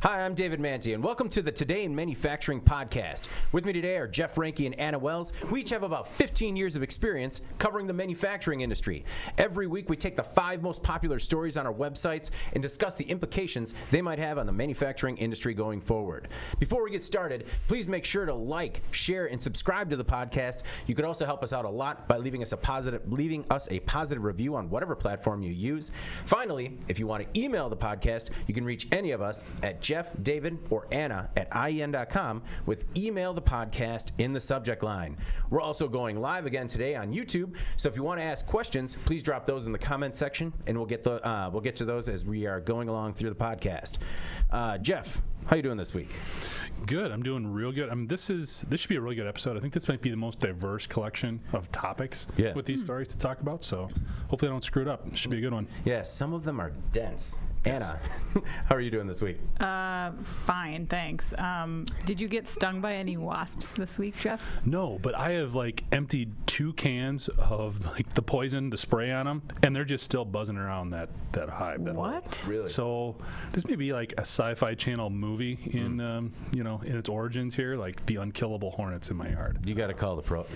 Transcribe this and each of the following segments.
Hi, I'm David Manti, and welcome to the Today in Manufacturing podcast. With me today are Jeff Ranke and Anna Wells. We each have about 15 years of experience covering the manufacturing industry. Every week, we take the 5 most popular stories on our websites and discuss the implications they might have on the manufacturing industry going forward. Before we get started, please make sure to like, share, and subscribe to the podcast. You could also help us out a lot by leaving us a positive review on whatever platform you use. Finally, if you want to email the podcast, you can reach any of us at Jeff, David, or Anna at IEN.com with email the podcast in the subject line. We're also going live again today on YouTube, so if you want to ask questions, please drop those in the comment section, and we'll get to those as we are going along through the podcast. Jeff, how you doing this week? Good. I'm doing real good. I mean, this should be a really good episode. I think this might be the most diverse collection of topics with these stories to talk about, so hopefully I don't screw it up. It should be a good one. Yeah, some of them are dense. Anna, how are you doing this week? Fine, thanks. Did you get stung by any wasps this week, Jeff? No, but I have emptied 2 cans of the poison, the spray on them, and they're just still buzzing around that hive. What? Really? So this may be like a Sci-Fi Channel movie in in its origins here, like the unkillable hornets in my yard. You got to call the pros.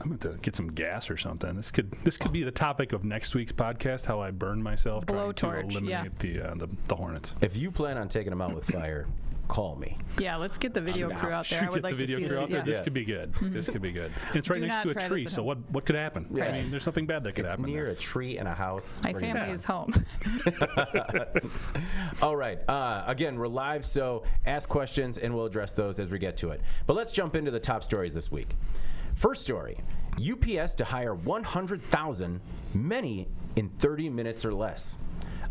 I'm going to get some gas or something. This could be the topic of next week's podcast: how I burn myself trying to eliminate the hornets. If you plan on taking them out with fire, call me. Yeah, let's get the video crew out there. I would like to see this. Yeah. This could be good. This could be good. And it's right next to a tree, so what could happen? Yeah. I mean, there's something bad that could happen. It's near there. a tree and a house. My family is home. All right. Again, we're live, so ask questions, and we'll address those as we get to it. But let's jump into the top stories this week. First story, UPS to hire 100,000, many in 30 minutes or less.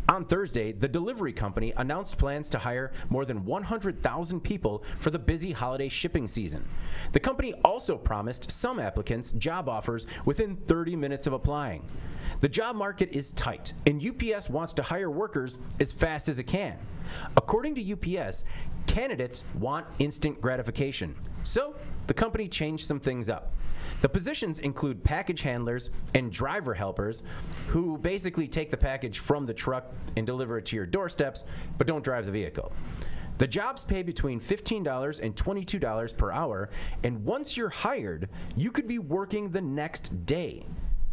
On Thursday, the delivery company announced plans to hire more than 100,000 people for the busy holiday shipping season. The company also promised some applicants job offers within 30 minutes of applying. The job market is tight, and UPS wants to hire workers as fast as it can. According to UPS, candidates want instant gratification. So, the company changed some things up. The positions include package handlers and driver helpers who basically take the package from the truck and deliver it to your doorsteps, but don't drive the vehicle. The jobs pay between $15 and $22 per hour, and once you're hired, you could be working the next day.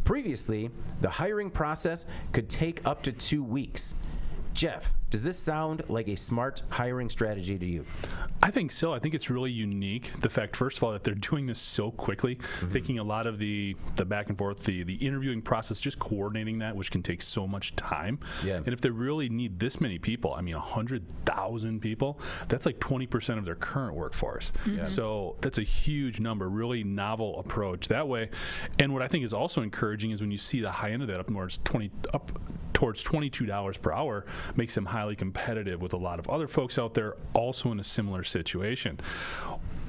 Previously, the hiring process could take up to 2 weeks. Jeff, does this sound like a smart hiring strategy to you? I think so. I think it's really unique. The fact, first of all, that they're doing this so quickly, taking a lot of the back and forth, the interviewing process, just coordinating that, which can take so much time. Yeah. And if they really need this many people, 100,000 people, that's like 20% of their current workforce. Yeah. So that's a huge number, really novel approach that way. And what I think is also encouraging is when you see the high end of that up towards $22 per hour, makes them highly competitive with a lot of other folks out there also in a similar situation.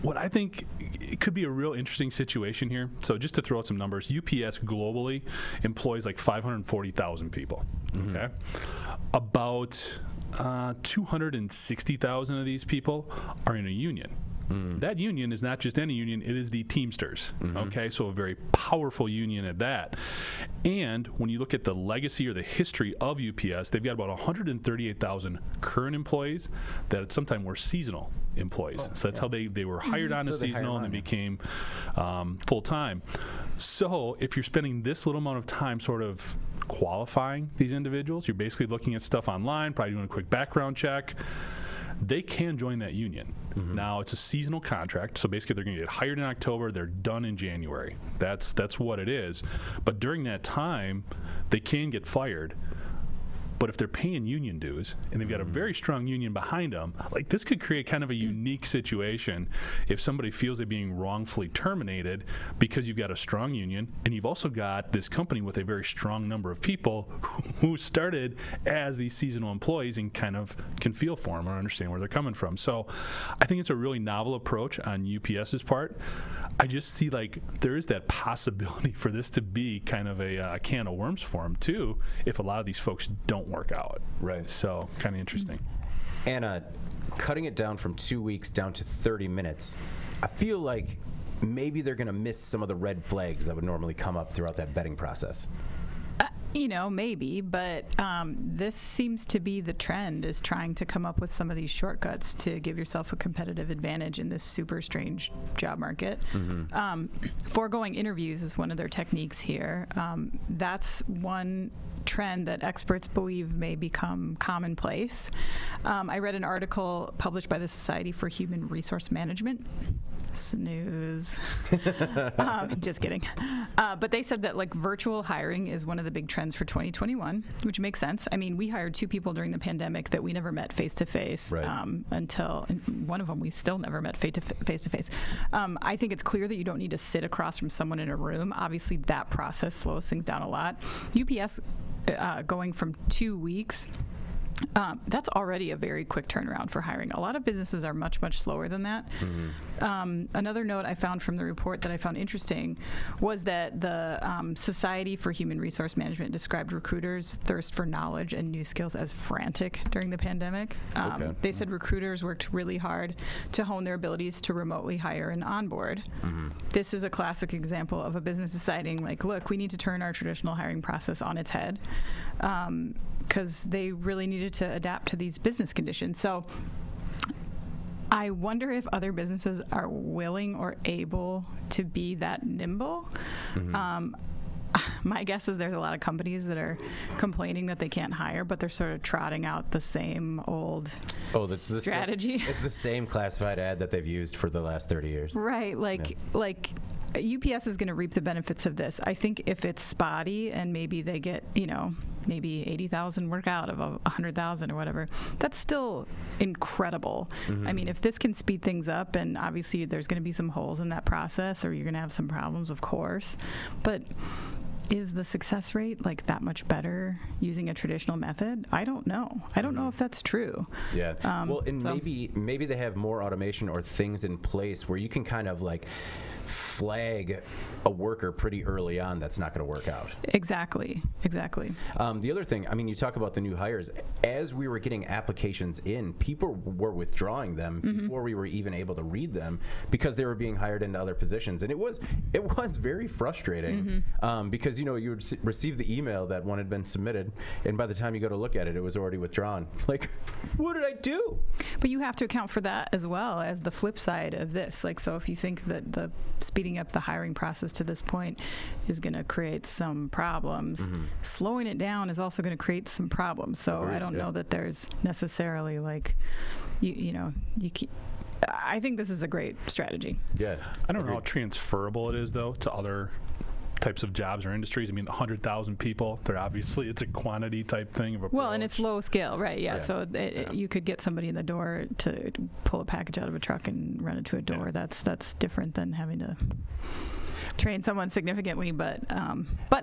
What I think it could be a real interesting situation here, so just to throw out some numbers, UPS globally employs like 540,000 people, okay? About 260,000 of these people are in a union. That union is not just any union, it is the Teamsters, okay? So a very powerful union at that. And when you look at the legacy or the history of UPS, they've got about 138,000 current employees that at some time were seasonal employees. So that's how they were hired on as seasonal and then became full-time. So if you're spending this little amount of time sort of qualifying these individuals, you're basically looking at stuff online, probably doing a quick background check, they can join that union. Now, it's a seasonal contract, so basically they're going to get hired in October, they're done in January. That's what it is. But during that time, they can get fired. But if they're paying union dues and they've got a very strong union behind them, like this could create kind of a unique situation if somebody feels they're being wrongfully terminated because you've got a strong union and you've also got this company with a very strong number of people who started as these seasonal employees and kind of can feel for them or understand where they're coming from. So I think it's a really novel approach on UPS's part. I just see there is that possibility for this to be kind of a can of worms for them too if a lot of these folks don't work out. Right. So kind of interesting. Anna, cutting it down from 2 weeks down to 30 minutes, I feel like maybe they're going to miss some of the red flags that would normally come up throughout that vetting process. Maybe, but this seems to be the trend, is trying to come up with some of these shortcuts to give yourself a competitive advantage in this super strange job market. Foregoing interviews is one of their techniques here. That's one trend that experts believe may become commonplace. I read an article published by the Society for Human Resource Management. Snooze. Just kidding. But they said that virtual hiring is one of the big trends for 2021, which makes sense. I mean, we hired 2 people during the pandemic that we never met face to face until one of them we still never met face to face. I think it's clear that you don't need to sit across from someone in a room. Obviously, that process slows things down a lot. UPS going from 2 weeks. That's already a very quick turnaround for hiring. A lot of businesses are much, much slower than that. Another note I found from the report that I found interesting was that the Society for Human Resource Management described recruiters' thirst for knowledge and new skills as frantic during the pandemic. They said recruiters worked really hard to hone their abilities to remotely hire and onboard. This is a classic example of a business deciding, look, we need to turn our traditional hiring process on its head. Because they really needed to adapt to these business conditions. So I wonder if other businesses are willing or able to be that nimble. My guess is there's a lot of companies that are complaining that they can't hire, but they're sort of trotting out the same old strategy. It's the same classified ad that they've used for the last 30 years. Right. UPS is going to reap the benefits of this. I think if it's spotty and maybe they get, maybe 80,000 work out of 100,000 or whatever, that's still incredible. I mean, if this can speed things up, and obviously there's going to be some holes in that process, or you're going to have some problems, of course, but is the success rate that much better using a traditional method? I don't know. I don't know if that's true. Yeah. Maybe they have more automation or things in place where you can kind of flag a worker pretty early on that's not going to work out. Exactly. The other thing, you talk about the new hires. As we were getting applications in, people were withdrawing them before we were even able to read them because they were being hired into other positions, and it was very frustrating because you would receive the email that one had been submitted, and by the time you go to look at it, it was already withdrawn. What did I do? But you have to account for that as well as the flip side of this. So if you think that the speeding up the hiring process to this point is going to create some problems, slowing it down is also going to create some problems. So I don't know that there's necessarily I think this is a great strategy. Yeah. I don't know how transferable it is though to other types of jobs or industries. The 100,000 people, it's a quantity type thing of approach. Well, and it's low scale, right? Yeah. So you could get somebody in the door to pull a package out of a truck and run it to a door. That's different than having to train someone significantly. But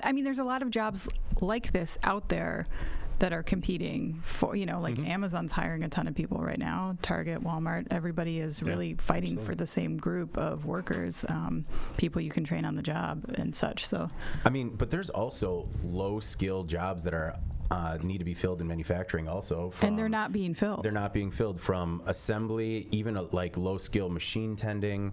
there's a lot of jobs like this out there that are competing for, Amazon's hiring a ton of people right now. Target, Walmart, everybody is really fighting for the same group of workers, people you can train on the job and such. So, but there's also low-skilled jobs that are need to be filled in manufacturing also. And they're not being filled. They're not being filled, from assembly, even low-skill machine tending,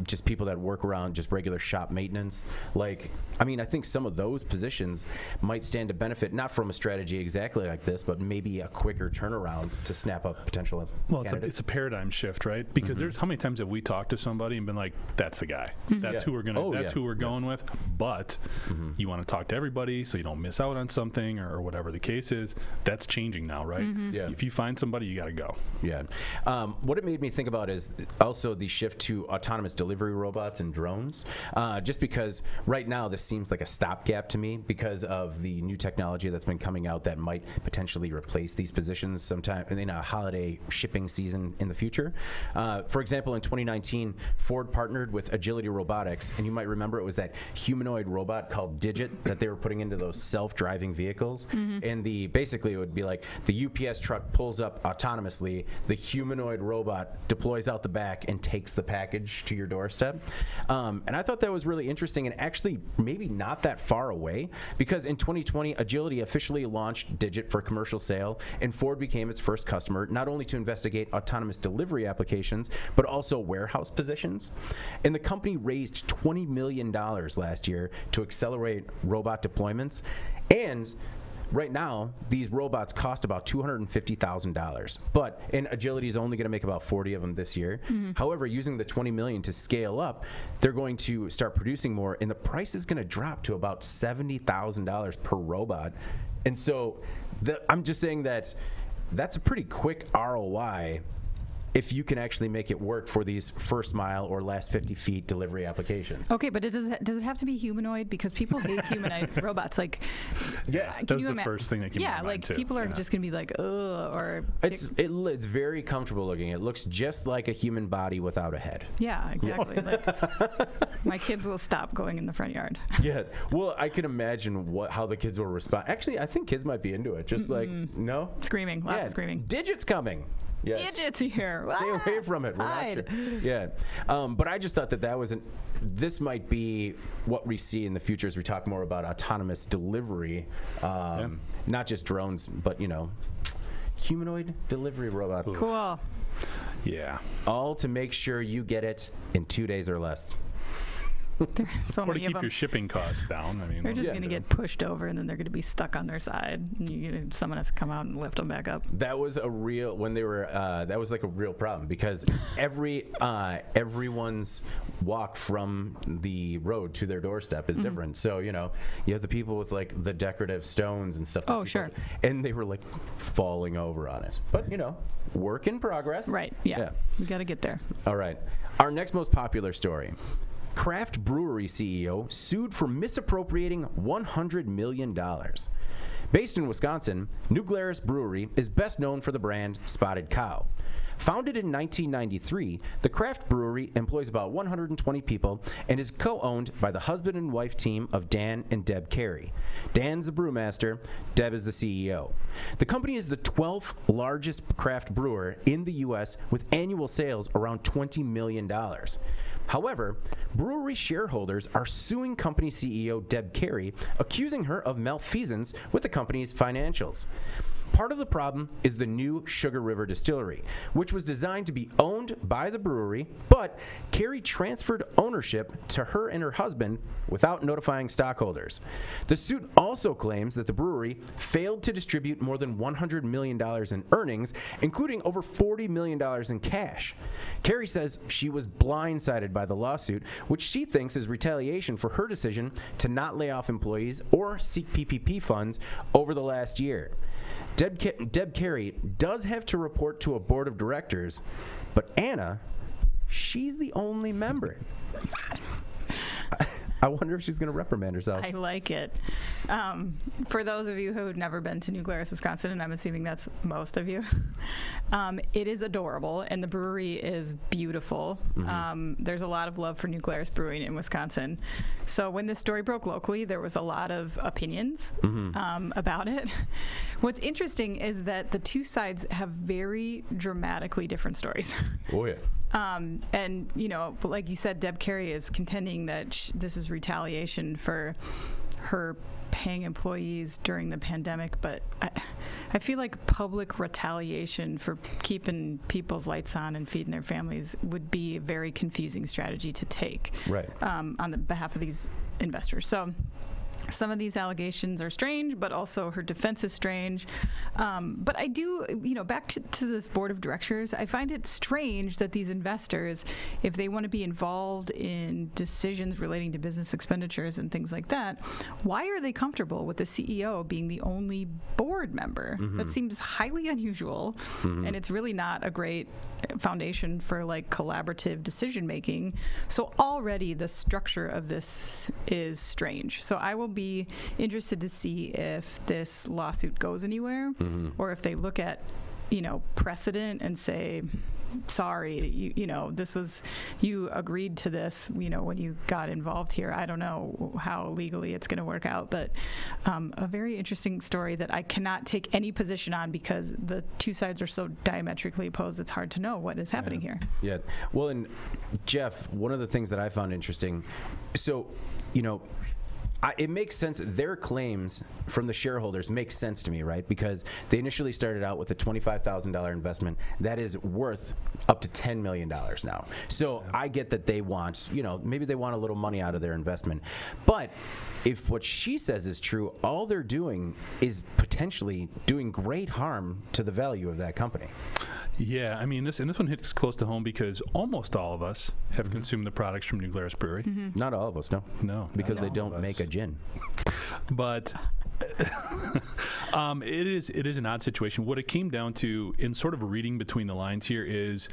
just people that work around just regular shop maintenance. I think some of those positions might stand to benefit, not from a strategy exactly like this, but maybe a quicker turnaround to snap up potential candidates. It's a paradigm shift, right? Because there's how many times have we talked to somebody and been like, that's the guy. That's who we're going with. But you want to talk to everybody so you don't miss out on something or whatever the case is. That's changing now, right? Yeah. If you find somebody, you got to go. Yeah. What it made me think about is also the shift to autonomous delivery robots and drones. Just because right now this seems like a stopgap to me because of the new technology that's been coming out that might potentially replace these positions sometime in a holiday shipping season in the future. For example, in 2019, Ford partnered with Agility Robotics, and you might remember it was that humanoid robot called Digit that they were putting into those self-driving vehicles. vehicles, and basically it would be like the UPS truck pulls up autonomously, the humanoid robot deploys out the back and takes the package to your doorstep. And I thought that was really interesting, and actually maybe not that far away, because in 2020, Agility officially launched Digit for commercial sale, and Ford became its first customer, not only to investigate autonomous delivery applications, but also warehouse positions. And the company raised $20 million last year to accelerate robot deployments. And right now, these robots cost about $250,000, and Agility is only going to make about 40 of them this year. However, using the $20 million to scale up, they're going to start producing more, and the price is going to drop to about $70,000 per robot. And so I'm just saying that's a pretty quick ROI if you can actually make it work for these first mile or last 50 feet delivery applications. Okay, but does it have to be humanoid? Because people hate humanoid robots. Like, that was the first thing that came to my mind, too. People are just going to be like, ugh, or... It's very comfortable looking. It looks just like a human body without a head. Yeah, exactly. Like, my kids will stop going in the front yard. Yeah, well, I can imagine how the kids will respond. Actually, I think kids might be into it. Just like, no? Screaming, lots of screaming. Digit's coming. Yes. Digits here. Stay away from it. We're Hide. not sure. Yeah. But I just thought that this might be what we see in the future as we talk more about autonomous delivery. Not just drones, but, humanoid delivery robots. Cool. Yeah. All to make sure you get it in 2 days or less. There's so or to many keep of them. your shipping costs down. I mean, They're just going to get pushed over, and then they're going to be stuck on their side. And someone has to come out and lift them back up. That was a real that was like a real problem, because everyone's walk from the road to their doorstep is different. So you have the people with like the decorative stones and stuff. Oh, sure. And they were like falling over on it. But work in progress. Right. Yeah. We got to get there. All right. Our next most popular story. Craft brewery CEO sued for misappropriating $100 million. Based in Wisconsin, New Glarus Brewery is best known for the brand Spotted Cow. Founded in 1993, the craft brewery employs about 120 people and is co-owned by the husband and wife team of Dan and Deb Carey. Dan's the brewmaster, Deb is the CEO. The company is the 12th largest craft brewer in the U.S. with annual sales around $20 million. However, brewery shareholders are suing company CEO Deb Carey, accusing her of malfeasance with the company's financials. Part of the problem is the new Sugar River Distillery, which was designed to be owned by the brewery, but Carey transferred ownership to her and her husband without notifying stockholders. The suit also claims that the brewery failed to distribute more than $100 million in earnings, including over $40 million in cash. Carey says she was blindsided by the lawsuit, which she thinks is retaliation for her decision to not lay off employees or seek PPP funds over the last year. Deb Carey does have to report to a board of directors, but Anna, she's the only member. I wonder if she's going to reprimand herself. I like it. For those of you who have never been to New Glarus, Wisconsin, and I'm assuming that's most of you, it is adorable, and the brewery is beautiful. There's a lot of love for New Glarus Brewing in Wisconsin. So when this story broke locally, there was a lot of opinions about it. What's interesting is that the two sides have very dramatically different stories. Oh, yeah. And, like you said, Deb Carey is contending that this is retaliation for her paying employees during the pandemic. But I feel like public retaliation for keeping people's lights on and feeding their families would be a very confusing strategy to take on the behalf of these investors. So some of these allegations are strange, but also her defense is strange. But I do, back to this board of directors, I find it strange that these investors, if they want to be involved in decisions relating to business expenditures and things like that, why are they comfortable with the CEO being the only board member? That seems highly unusual, and it's really not a great foundation for like collaborative decision making. So already the structure of this is strange. So I will be interested to see if this lawsuit goes anywhere, or if they look at precedent and say, sorry, you agreed to this, when you got involved here. I don't know how legally it's going to work out, but a very interesting story that I cannot take any position on because the two sides are so diametrically opposed. It's hard to know what is happening here. Yeah. Well, and Jeff, one of the things that I found interesting, so, it makes sense. Their claims from the shareholders make sense to me, right? Because they initially started out with a $25,000 investment that is worth up to $10 million now. So I get that they want, maybe they want a little money out of their investment. But if what she says is true, all they're doing is potentially doing great harm to the value of that company. Yeah, I mean, this one hits close to home because almost all of us have consumed the products from New Glarus Brewery. Mm-hmm. Not all of us, no. No. Because they don't make a gin. But it is an odd situation. What it came down to, in sort of reading between the lines here, is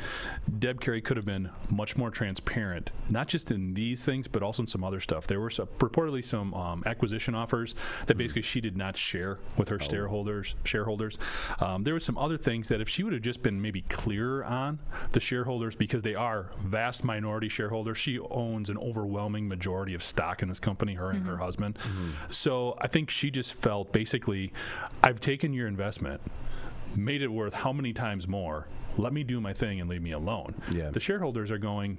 Deb Carey could have been much more transparent, not just in these things, but also in some other stuff. There were purportedly some acquisition offers that basically she did not share with her shareholders. There were some other things that if she would have just been maybe clearer on the shareholders, because they are vast minority shareholders. She owns an overwhelming majority of stock in this company, her and her husband. So I think she just felt basically, I've taken your investment, made it worth how many times more, let me do my thing and leave me alone. Yeah. The shareholders are going,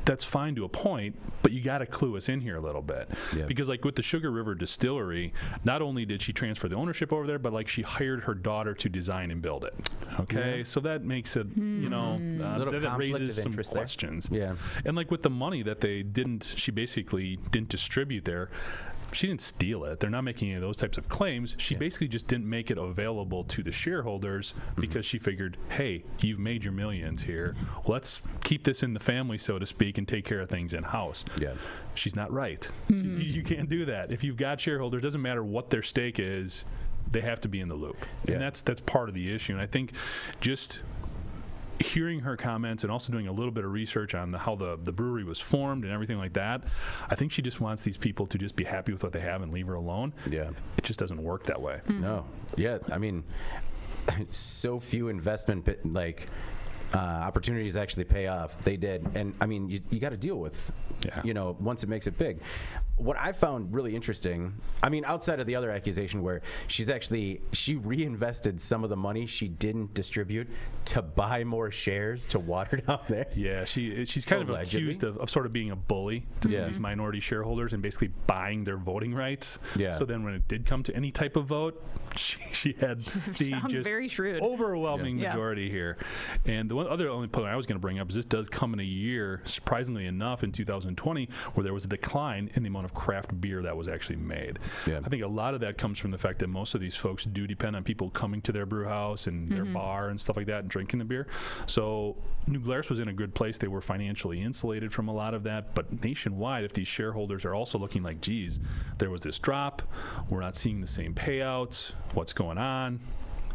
that's fine to a point, but you got to clue us in here a little bit. Yeah. Because like with the Sugar River Distillery, not only did she transfer the ownership over there, but like she hired her daughter to design and build it. Okay, so that makes it, that raises some questions. There. Yeah. And like with the money that she basically didn't distribute there, she didn't steal it. They're not making any of those types of claims. She basically just didn't make it available to the shareholders because she figured, hey, you've made your millions here. Let's keep this in the family, so to speak, and take care of things in-house. Yeah. She's not right. You can't do that. If you've got shareholders, doesn't matter what their stake is, they have to be in the loop. Yeah. And that's part of the issue. And I think just hearing her comments and also doing a little bit of research on how the brewery was formed and everything like that, I think she just wants these people to just be happy with what they have and leave her alone. Yeah. It just doesn't work that way. No. Yeah, I mean, so few investment opportunities actually pay off. They did. And I mean, you got to deal with, once it makes it big. What I found really interesting, I mean, outside of the other accusation where she reinvested some of the money she didn't distribute to buy more shares to water down theirs. Yeah, she's kind of accused of sort of being a bully to some of these minority shareholders and basically buying their voting rights. Yeah. So then when it did come to any type of vote, she had the Sounds just very shrewd. overwhelming majority here. And the only point I was going to bring up is this does come in a year, surprisingly enough, in 2020, where there was a decline in the amount of craft beer that was actually made. Yeah. I think a lot of that comes from the fact that most of these folks do depend on people coming to their brew house and their bar and stuff like that and drinking the beer. So New Glarus was in a good place. They were financially insulated from a lot of that. But nationwide, if these shareholders are also looking like, geez, there was this drop, we're not seeing the same payouts, what's going on?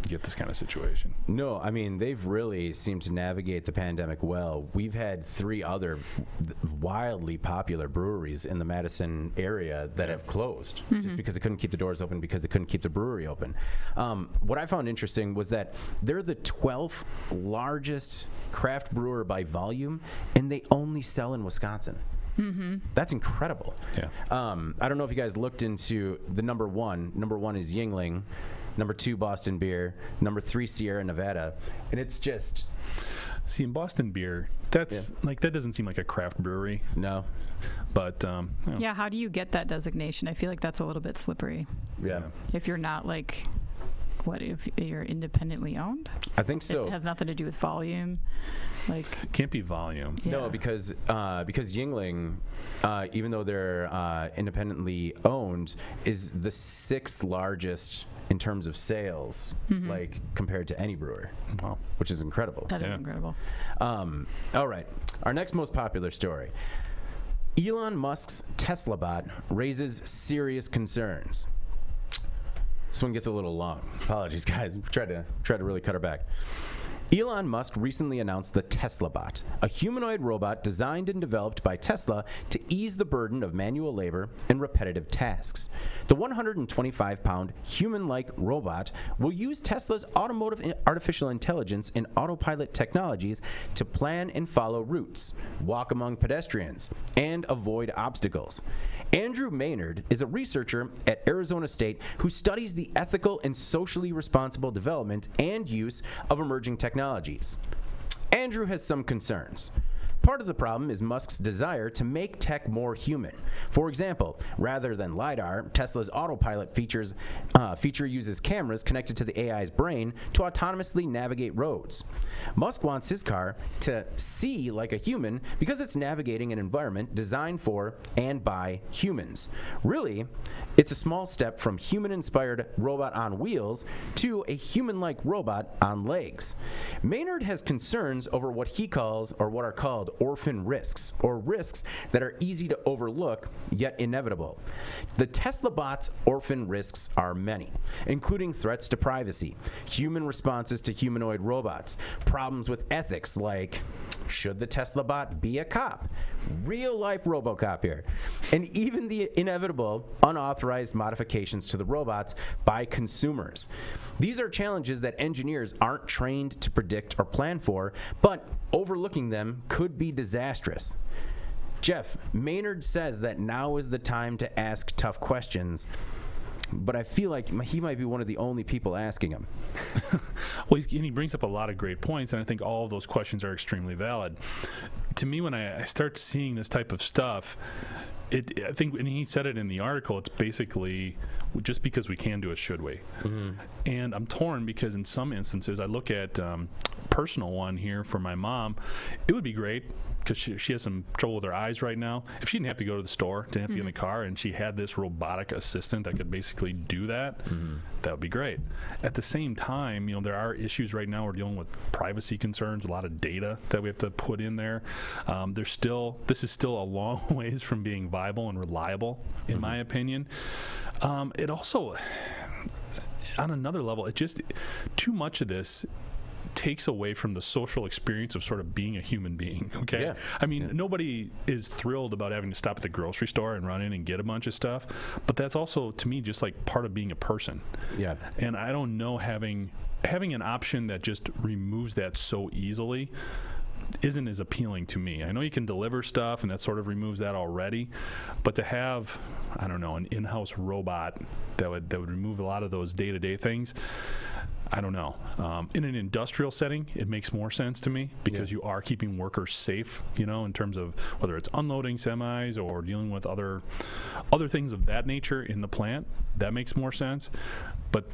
Get this kind of situation. No, I mean, they've really seemed to navigate the pandemic well. We've had 3 other wildly popular breweries in the Madison area that have closed just because they couldn't keep the doors open, because they couldn't keep the brewery open. What I found interesting was that they're the 12th largest craft brewer by volume, and they only sell in Wisconsin. That's incredible. Yeah. I don't know if you guys looked into the number one. Number 1 is Yuengling. Number 2, Boston Beer. Number 3, Sierra Nevada. And it's just... See, in Boston Beer, that's that doesn't seem like a craft brewery. No. But, yeah, how do you get that designation? I feel like that's a little bit slippery. Yeah. If you're not if you're independently owned? I think so. It has nothing to do with volume. It can't be volume. Yeah. No, because Yuengling, even though they're independently owned, is the 6th largest in terms of sales, compared to any brewer. Wow. Which is incredible. That is incredible. All right. Our next most popular story. Elon Musk's Teslabot raises serious concerns. This one gets a little long. Apologies, guys. Try to really cut her back. Elon Musk recently announced the Teslabot, a humanoid robot designed and developed by Tesla to ease the burden of manual labor and repetitive tasks. The 125-pound human-like robot will use Tesla's automotive artificial intelligence and autopilot technologies to plan and follow routes, walk among pedestrians, and avoid obstacles. Andrew Maynard is a researcher at Arizona State who studies the ethical and socially responsible development and use of emerging technologies. Andrew has some concerns. Part of the problem is Musk's desire to make tech more human. For example, rather than LiDAR, Tesla's autopilot feature uses cameras connected to the AI's brain to autonomously navigate roads. Musk wants his car to see like a human because it's navigating an environment designed for and by humans. Really, it's a small step from human-inspired robot on wheels to a human-like robot on legs. Maynard has concerns over what he calls, or what are called, orphan risks, or risks that are easy to overlook yet inevitable. The Teslabot's orphan risks are many, including threats to privacy, human responses to humanoid robots, problems with ethics like, should the Teslabot be a cop? Real-life RoboCop here. And even the inevitable unauthorized modifications to the robots by consumers. These are challenges that engineers aren't trained to predict or plan for, but overlooking them could be disastrous. Jeff, Maynard says that now is the time to ask tough questions, but I feel like he might be one of the only people asking them. Well, and he brings up a lot of great points, and I think all of those questions are extremely valid. To me, when I start seeing this type of stuff, I think, and he said it in the article, it's basically just because we can do it, should we? Mm-hmm. And I'm torn because in some instances, I look at personal one here for my mom. It would be great because she has some trouble with her eyes right now. If she didn't have to go to the store, didn't have to get in the car, and she had this robotic assistant that could basically do that, that would be great. At the same time, there are issues right now. We're dealing with privacy concerns, a lot of data that we have to put in there. This is still a long ways from being viable and reliable, in my opinion. It also, on another level, too much of this takes away from the social experience of sort of being a human being, okay? Yeah. I mean, nobody is thrilled about having to stop at the grocery store and run in and get a bunch of stuff, but that's also, to me, just like part of being a person. Yeah. And I don't know, having an option that just removes that so easily isn't as appealing to me. I know you can deliver stuff, and that sort of removes that already, but to have, I don't know, an in-house robot that would remove a lot of those day-to-day things, I don't know. In an industrial setting, it makes more sense to me because you are keeping workers safe, in terms of whether it's unloading semis or dealing with other things of that nature in the plant. That makes more sense. But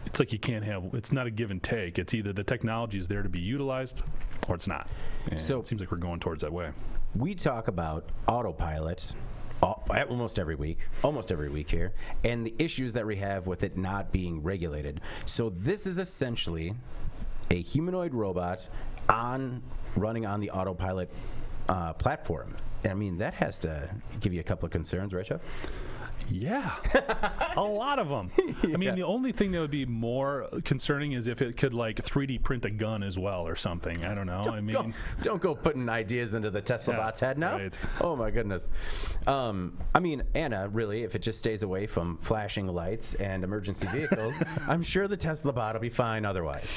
it's like it's not a give and take. It's either the technology is there to be utilized or it's not. And so it seems like we're going towards that way. We talk about autopilot almost every week here, and the issues that we have with it not being regulated. So this is essentially a humanoid robot running on the autopilot platform. I mean, that has to give you a couple of concerns, right, Jeff? Yeah, a lot of them. I mean, the only thing that would be more concerning is if it could 3D print a gun as well or something. I don't know. Don't go putting ideas into the Teslabot's head now. Right. Oh my goodness. Anna, really, if it just stays away from flashing lights and emergency vehicles, I'm sure the Teslabot will be fine otherwise.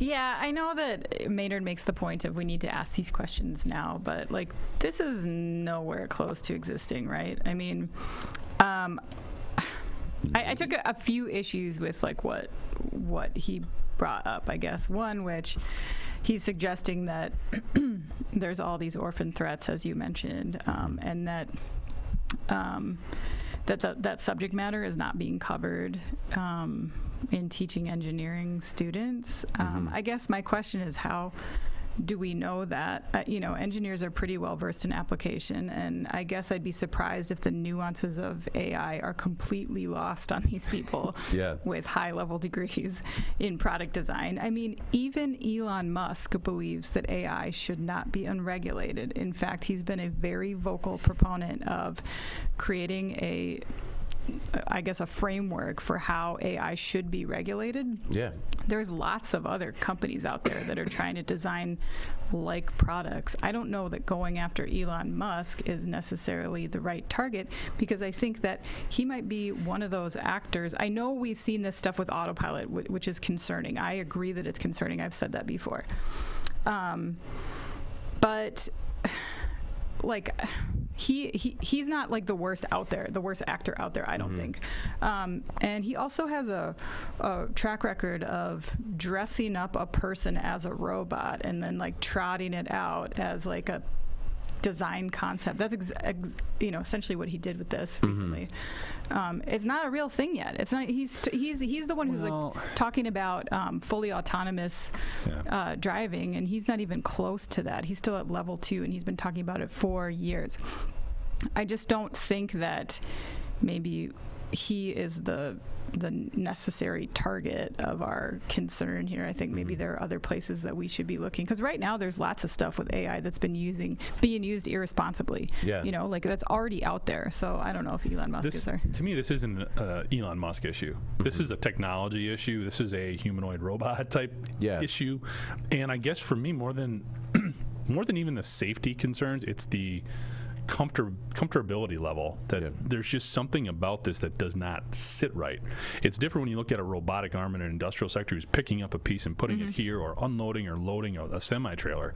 Yeah, I know that Maynard makes the point of we need to ask these questions now, but this is nowhere close to existing, right? I mean, I took a few issues with what he brought up, I guess. One, which he's suggesting that there's all these orphan threats, as you mentioned, and that that subject matter is not being covered in teaching engineering students. I guess my question is, how do we know that? Engineers are pretty well versed in application, and I guess I'd be surprised if the nuances of AI are completely lost on these people with high-level degrees in product design. I mean, even Elon Musk believes that AI should not be unregulated. In fact, he's been a very vocal proponent of creating a I guess, a framework for how AI should be regulated. Yeah. There's lots of other companies out there that are trying to design like products. I don't know that going after Elon Musk is necessarily the right target, because I think that he might be one of those actors. I know we've seen this stuff with autopilot, which is concerning. I agree that it's concerning. I've said that before. But like he's not like the worst actor out there, I don't think. And he also has a track record of dressing up a person as a robot and then like trotting it out as like a design concept. That's essentially what he did with this recently. It's not a real thing yet. It's not. He's the one who's like talking about fully autonomous driving, and he's not even close to that. He's still at level 2, and he's been talking about it for years. I just don't think that maybe he is the necessary target of our concern here. I think maybe there are other places that we should be looking, because right now there's lots of stuff with AI that's being used irresponsibly. Yeah. Like that's already out there. So I don't know if Elon Musk is there. To me, this isn't an Elon Musk issue. This is a technology issue. This is a humanoid robot type issue. And I guess for me, more than even the safety concerns, it's the comfortability level that there's just something about this that does not sit right. It's different when you look at a robotic arm in an industrial sector who's picking up a piece and putting it here, or unloading or loading a semi-trailer.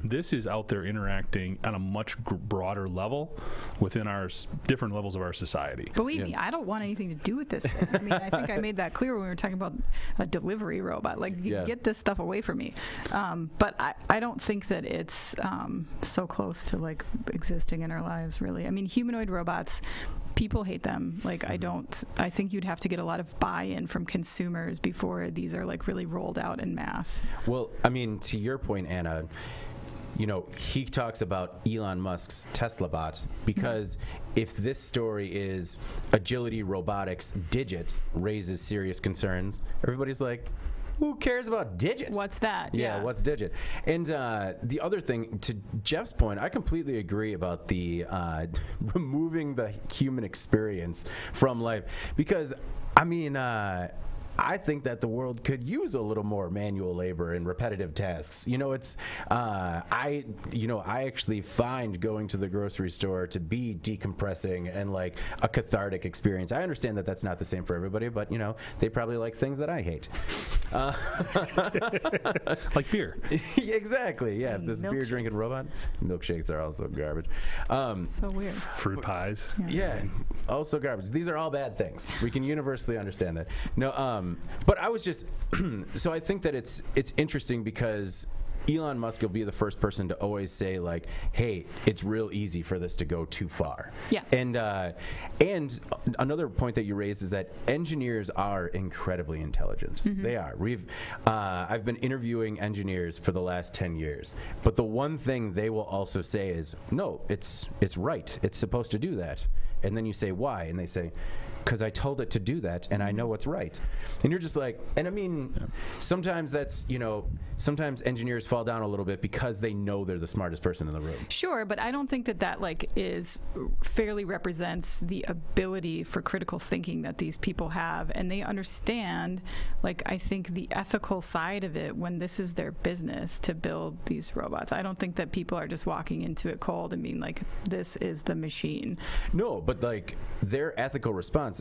This is out there interacting on a much broader level within our different levels of our society. Believe me, I don't want anything to do with this thing. I mean, I think I made that clear when we were talking about a delivery robot. Like, get this stuff away from me. But I don't think that it's so close to like existing in our lives, really. I mean, humanoid robots, people hate them. Like, I think you'd have to get a lot of buy-in from consumers before these are like really rolled out en masse. Well, I mean, to your point, Anna, he talks about Elon Musk's Teslabot, because if this story is agility robotics digit raises serious concerns, everybody's like, who cares about digit? What's that? Yeah, what's digit? And the other thing, to Jeff's point, I completely agree about the removing the human experience from life, because, I mean, I think that the world could use a little more manual labor and repetitive tasks. I actually find going to the grocery store to be decompressing and like a cathartic experience. I understand that that's not the same for everybody, but they probably like things that I hate. Like beer. Exactly. Yeah. This beer drinking robot. Milkshakes are also garbage. So weird. Fruit pies. Yeah. Also garbage. These are all bad things. We can universally understand that. No. But I was just so I think that it's interesting, because Elon Musk will be the first person to always say, like, hey, it's real easy for this to go too far. Yeah. And another point that you raised is that engineers are incredibly intelligent. They are. I've been interviewing engineers for the last 10 years. But the one thing they will also say is, no, it's right. It's supposed to do that. And then you say, why? And they say, because I told it to do that, and I know what's right. And you're just like, and I mean, sometimes that's, sometimes engineers fall down a little bit because they know they're the smartest person in the room. Sure, but I don't think that like is fairly represents the ability for critical thinking that these people have, and they understand, like, I think the ethical side of it when this is their business to build these robots. I don't think that people are just walking into it cold and being like, this is the machine. No, but like their ethical response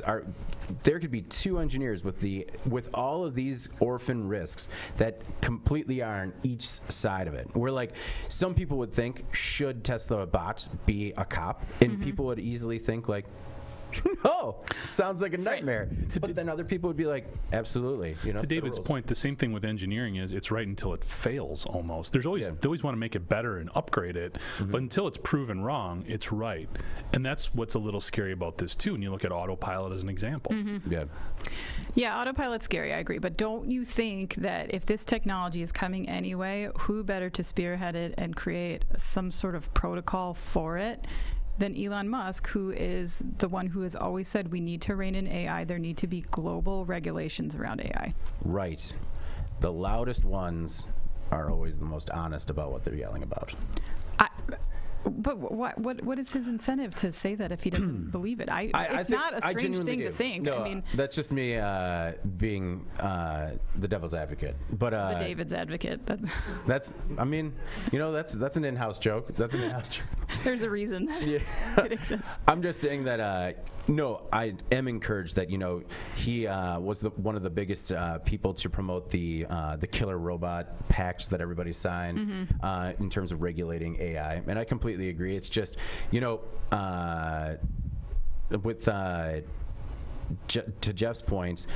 there could be 2 engineers with all of these orphan risks that completely are on each side of it. Where like some people would think, should Teslabot be a cop? And people would easily think like, no, sounds like a nightmare. But then other people would be like, absolutely. To David's point, the same thing with engineering is it's right until it fails almost. They always want to make it better and upgrade it, but until it's proven wrong, it's right. And that's what's a little scary about this too. And you look at autopilot as an example. Yeah, autopilot's scary, I agree. But don't you think that if this technology is coming anyway, who better to spearhead it and create some sort of protocol for it than Elon Musk, who is the one who has always said we need to rein in AI. There need to be global regulations around AI. Right. The loudest ones are always the most honest about what they're yelling about. But what is his incentive to say that if he doesn't believe it? It's not a strange thing to think. No, I mean, that's just me being the devil's advocate. But the David's advocate. that's an in-house joke. That's an in-house joke. There's a reason that it exists. I'm just saying that no, I am encouraged that he was one of the biggest people to promote the killer robot pact that everybody signed in terms of regulating AI, and I completely agree. It's just with to Jeff's point,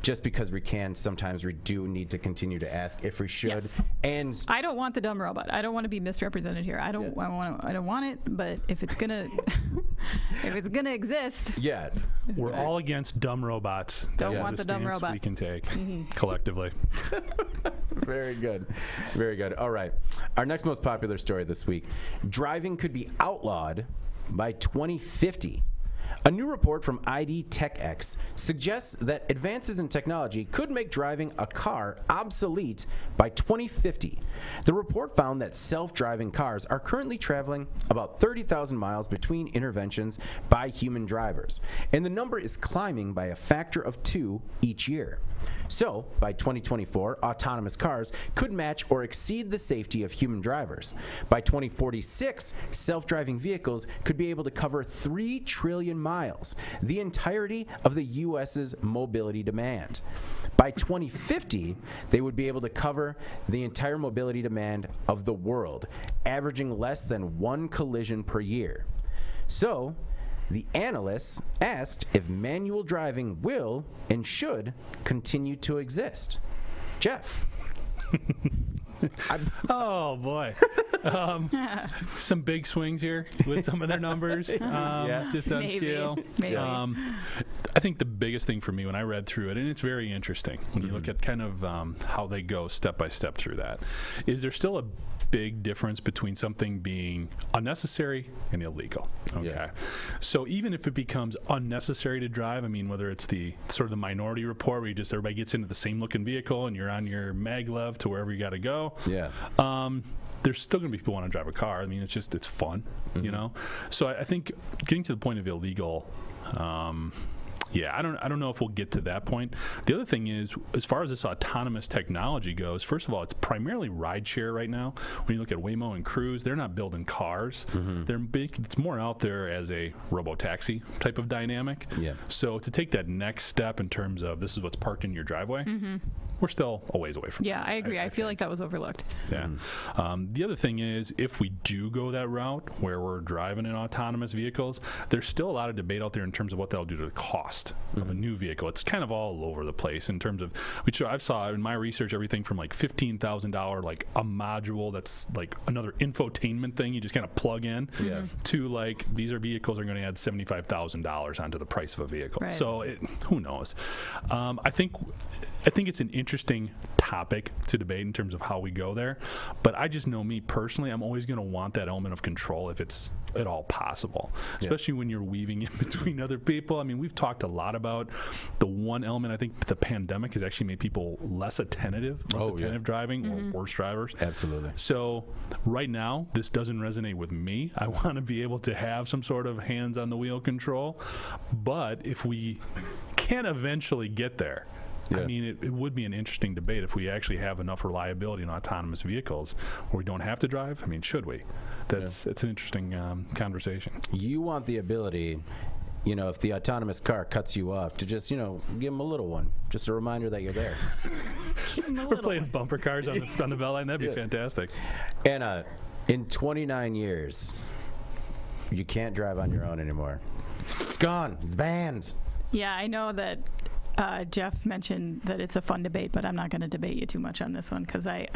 just because we can, sometimes we do need to continue to ask if we should. Yes. And I don't want the dumb robot. I don't want to be misrepresented here. I don't want it. But if it's gonna exist, yeah, we're all against dumb robots. Don't That want is a the dumb stance robot. we can take collectively. Very good. Very good. All right. Our next most popular story this week: driving could be outlawed by 2050. A new report from ID TechX suggests that advances in technology could make driving a car obsolete by 2050. The report found that self-driving cars are currently traveling about 30,000 miles between interventions by human drivers, and the number is climbing by a factor of 2 each year. So, by 2024, autonomous cars could match or exceed the safety of human drivers. By 2046, self-driving vehicles could be able to cover 3 trillion miles, the entirety of the U.S.'s mobility demand. By 2050, they would be able to cover the entire mobility demand of the world, averaging less than 1 collision per year. So, the analysts asked if manual driving will and should continue to exist. Jeff. Oh boy, some big swings here with some of their numbers. Just on scale. Maybe. I think the biggest thing for me when I read through it, and it's very interesting when you look at kind of how they go step by step through that, is there still a big difference between something being unnecessary and illegal. Okay. Yeah. So even if it becomes unnecessary to drive, I mean, whether it's the sort of the minority report where everybody gets into the same looking vehicle and you're on your maglev to wherever you got to go. Yeah. There's still going to be people who want to drive a car. I mean, it's fun, So I think getting to the point of illegal, I don't know if we'll get to that point. The other thing is, as far as this autonomous technology goes, first of all, it's primarily rideshare right now. When you look at Waymo and Cruise, they're not building cars. It's more out there as a robotaxi type of dynamic. Yeah. So to take that next step in terms of this is what's parked in your driveway, we're still a ways away from that. Yeah, I agree. I feel like that was overlooked. Yeah. The other thing is, if we do go that route where we're driving in autonomous vehicles, there's still a lot of debate out there in terms of what that'll do to the cost of a new vehicle. It's kind of all over the place in terms of, which I've saw in my research, everything from like $15,000, like a module that's like another infotainment thing you just kind of plug in, to like these are vehicles are going to add $75,000 onto the price of a vehicle. Right. So who knows? I think it's an interesting topic to debate in terms of how we go there, but I just know me personally, I'm always going to want that element of control if it's at all possible, especially when you're weaving in between other people. I mean, we've talked a lot about the one element. I think the pandemic has actually made people less attentive driving, or worse drivers. Absolutely. So right now, this doesn't resonate with me. I want to be able to have some sort of hands on the wheel control, but if we can eventually get there, I mean, it would be an interesting debate if we actually have enough reliability in autonomous vehicles where we don't have to drive. I mean, should we? It's an interesting conversation. You want the ability, if the autonomous car cuts you off, to just, give them a little one. Just a reminder that you're there. We're playing bumper cars on the bell line. That'd be fantastic. And in 29 years, you can't drive on your own anymore. It's gone. It's banned. Yeah, I know that Jeff mentioned that it's a fun debate, but I'm not going to debate you too much on this one because I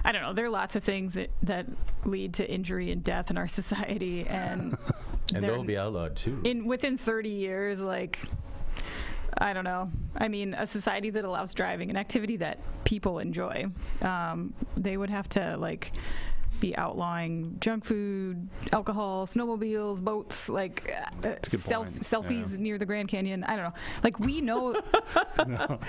don't know. There are lots of things that lead to injury and death in our society, and they'll be outlawed too. Within 30 years, like, I don't know. I mean, a society that allows driving, an activity that people enjoy, they would have to be outlawing junk food, alcohol, snowmobiles, boats, like selfies near the Grand Canyon. I don't know. Like we know,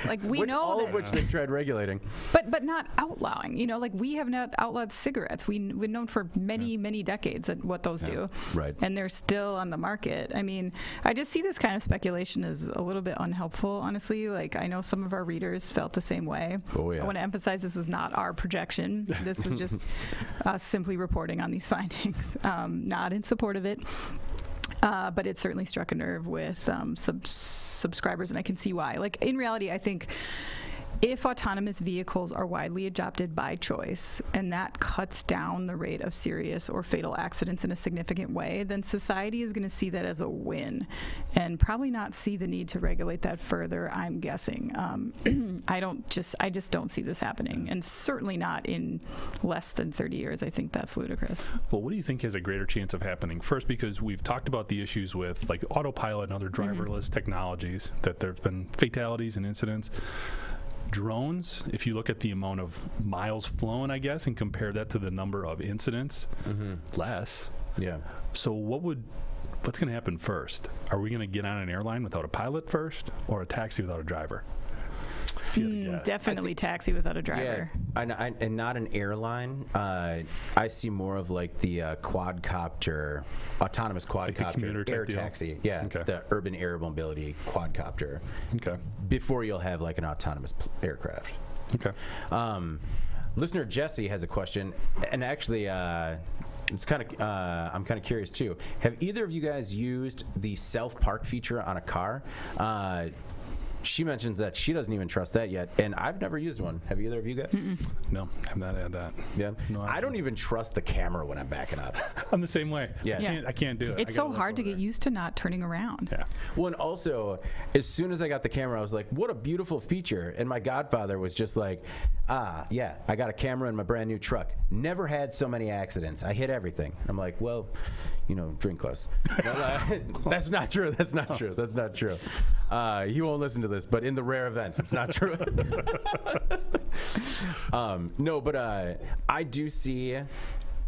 like we know all that, of which they've tried regulating, but not outlawing. You know, like we have not outlawed cigarettes. We've known for many decades at what those do, right? And they're still on the market. I mean, I just see this kind of speculation as a little bit unhelpful, honestly. Like I know some of our readers felt the same way. Oh yeah. I want to emphasize this was not our projection. This was just us simply reporting on these findings, not in support of it. But it certainly struck a nerve with subscribers, and I can see why. Like, in reality, I think if autonomous vehicles are widely adopted by choice, and that cuts down the rate of serious or fatal accidents in a significant way, then society is going to see that as a win and probably not see the need to regulate that further, I'm guessing. I just don't see this happening, and certainly not in less than 30 years. I think that's ludicrous. Well, what do you think has a greater chance of happening? First, because we've talked about the issues with like autopilot and other driverless technologies, that there's been fatalities and incidents. Drones, if you look at the amount of miles flown, I guess, and compare that to the number of incidents, less. Yeah. So what's going to happen first? Are we going to get on an airline without a pilot first, or a taxi without a driver? Definitely taxi without a driver. Yeah, and not an airline. I see more of like the quadcopter, autonomous quadcopter, air taxi. Yeah, okay. The urban air mobility quadcopter. Okay. Before you'll have like an autonomous aircraft. Okay. Listener Jesse has a question, and actually, it's kind of I'm kind of curious too. Have either of you guys used the self-park feature on a car? She mentions that she doesn't even trust that yet, and I've never used one. Have either of you guys? No, I've not had that. Yeah. No, I don't even trust the camera when I'm backing up. I'm the same way. Yeah. I can't do it. It's so hard to get used to not turning around. Yeah. Well, and also, as soon as I got the camera, I was like, what a beautiful feature. And my godfather was just like, yeah, I got a camera in my brand new truck. Never had so many accidents. I hit everything. I'm like, well, drink less. That's not true. That's not true. That's not true. He won't listen to this, but in the rare events, it's not true. No, but I do see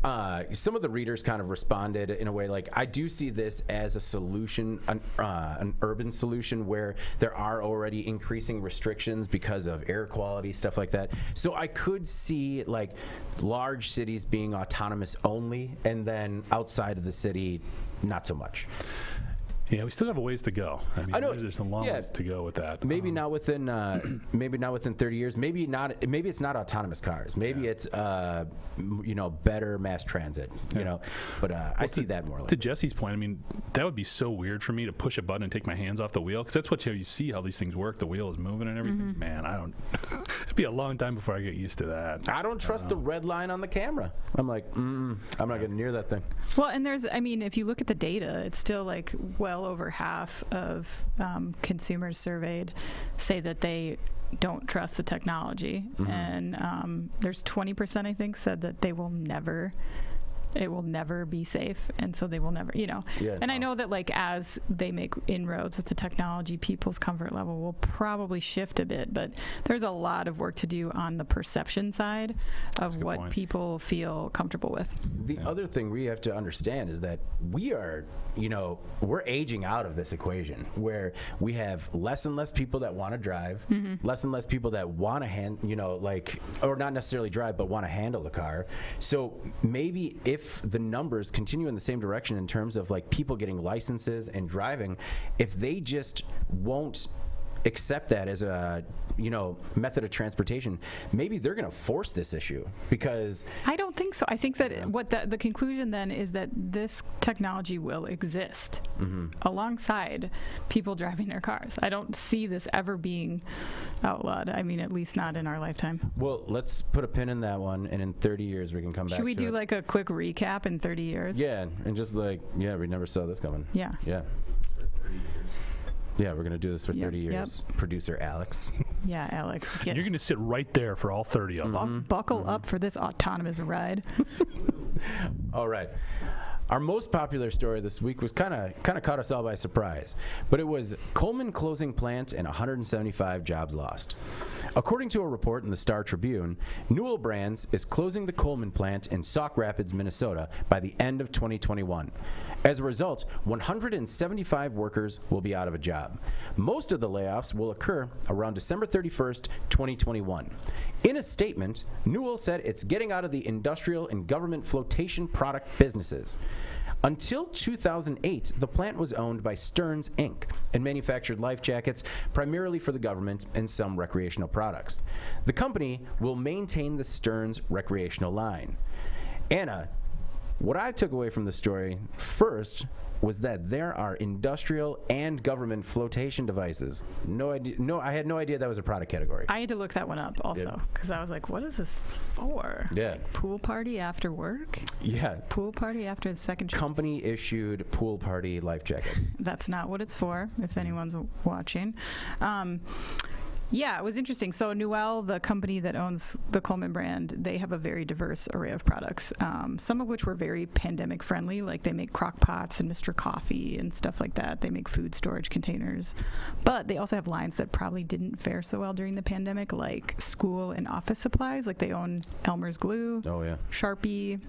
some of the readers kind of responded in a way like, I do see this as a solution, an urban solution where there are already increasing restrictions because of air quality, stuff like that. So I could see like large cities being autonomous only, and then outside of the city, not so much. Yeah, we still have a ways to go. I know there's a long ways to go with that. Maybe not within 30 years. Maybe not. Maybe it's not autonomous cars. Maybe it's better mass transit. But I see that more. To Jesse's point, that would be so weird for me to push a button and take my hands off the wheel, because that's what you see how these things work. The wheel is moving and everything. Man, I don't. It'd be a long time before I get used to that. I don't trust the red line on the camera. I'm like, I'm not getting near that thing. Well, and if you look at the data, it's still like over half of consumers surveyed say that they don't trust the technology, and there's 20%, I think, said that it will never be safe, and so they will never, I know that like as they make inroads with the technology, people's comfort level will probably shift a bit, but there's a lot of work to do on the perception side of what people feel comfortable with. The other thing we have to understand is that we are, we're aging out of this equation where we have less and less people that want to drive, less and less people that want to or not necessarily drive, but want to handle the car. So maybe if the numbers continue in the same direction in terms of like people getting licenses and driving, if they just won't accept that as a method of transportation, maybe they're going to force this issue, because I don't think so. I think that what the conclusion then is that this technology will exist alongside people driving their cars. I don't see this ever being outlawed. At least not in our lifetime. Well, let's put a pin in that one, and in 30 years we can come back. Should we do like a quick recap in 30 years? Yeah, and just like, we never saw this coming. Yeah. Yeah, we're going to do this for 30 years. Yep. Producer Alex. Yeah, Alex. You're going to sit right there for all 30 of them. Buckle up for this autonomous ride. All right. Our most popular story this week was kind of caught us all by surprise, but it was Coleman closing plant and 175 jobs lost. According to a report in the Star Tribune, Newell Brands is closing the Coleman plant in Sauk Rapids, Minnesota by the end of 2021. As a result, 175 workers will be out of a job. Most of the layoffs will occur around December 31st, 2021. In a statement, Newell said it's getting out of the industrial and government flotation product businesses. Until 2008, the plant was owned by Stearns, Inc. and manufactured life jackets primarily for the government and some recreational products. The company will maintain the Stearns recreational line. Anna, what I took away from the story first was that there are industrial and government flotation devices. I had no idea that was a product category. I had to look that one up also because I was like, what is this for? Yeah. Like pool party after work? Yeah. Pool party after the second shift? Company issued pool party life jackets. That's not what it's for, if anyone's watching. Yeah, it was interesting. So Newell, the company that owns the Coleman brand, they have a very diverse array of products, some of which were very pandemic friendly, like they make crock pots and Mr. Coffee and stuff like that. They make food storage containers. But they also have lines that probably didn't fare so well during the pandemic, like school and office supplies. Like they own Elmer's glue, Sharpie,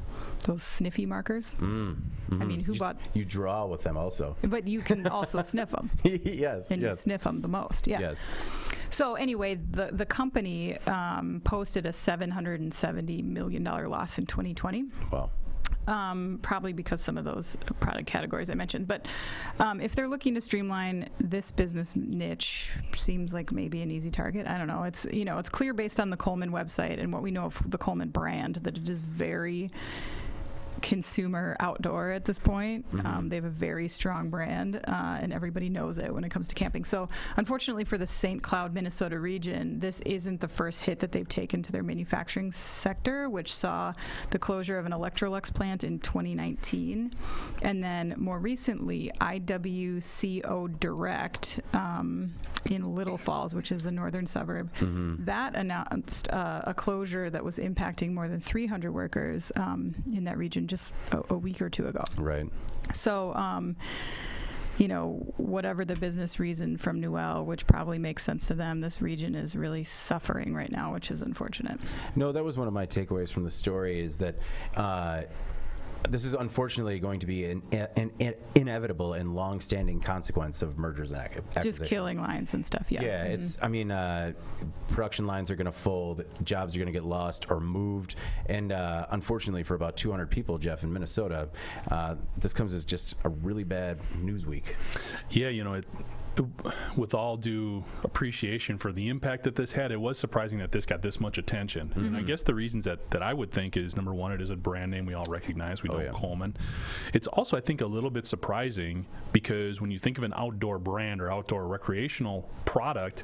those sniffy markers. I mean, who bought... You draw with them also. But you can also sniff them. Yes. And you sniff them the most, yeah. Yes. So anyway, the company posted a $770 million loss in 2020. Wow. Probably because some of those product categories I mentioned. But if they're looking to streamline this business niche, seems like maybe an easy target. I don't know. It's clear based on the Coleman website and what we know of the Coleman brand that it is very consumer outdoor at this point. They have a very strong brand, and everybody knows it when it comes to camping. So unfortunately for the St. Cloud, Minnesota region, this isn't the first hit that they've taken to their manufacturing sector, which saw the closure of an Electrolux plant in 2019. And then more recently, IWCO Direct in Little Falls, which is a northern suburb, that announced a closure that was impacting more than 300 workers in that region just a week or two ago. Right. So, whatever the business reason from Newell, which probably makes sense to them, this region is really suffering right now, which is unfortunate. No, that was one of my takeaways from the story is that this is unfortunately going to be an inevitable and long-standing consequence of mergers and acquisitions. Just killing lines and stuff, yeah. Yeah, it's, production lines are going to fold, jobs are going to get lost or moved, and unfortunately for about 200 people, Jeff, in Minnesota, this comes as just a really bad news week. Yeah, with all due appreciation for the impact that this had, it was surprising that this got this much attention. And I guess the reasons that I would think is, number one, it is a brand name we all recognize. We know Coleman. It's also, I think, a little bit surprising because when you think of an outdoor brand or outdoor recreational product,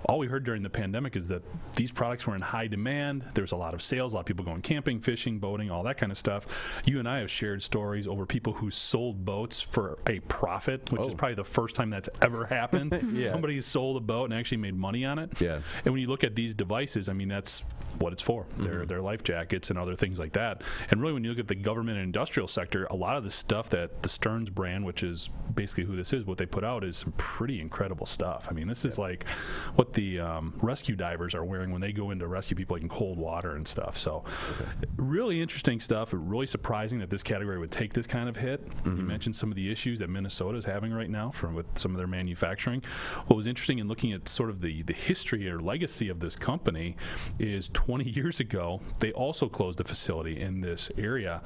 all we heard during the pandemic is that these products were in high demand. There's a lot of sales, a lot of people going camping, fishing, boating, all that kind of stuff. You and I have shared stories over people who sold boats for a profit, which is probably the first time that's ever happened. Somebody sold a boat and actually made money on it. Yeah. And when you look at these devices, that's what it's for. They're life jackets and other things like that. And really, when you look at the government and industrial sector, a lot of the stuff that the Stearns brand, which is basically who this is, what they put out is some pretty incredible stuff. This is like what the rescue divers are wearing when they go in to rescue people, like in cold water and stuff. So really interesting stuff. Really surprising that this category would take this kind of hit. You mentioned some of the issues that Minnesota is having right now with some of their manufacturing. What was interesting in looking at sort of the history or legacy of this company is 20 years ago, they also closed a facility in this area,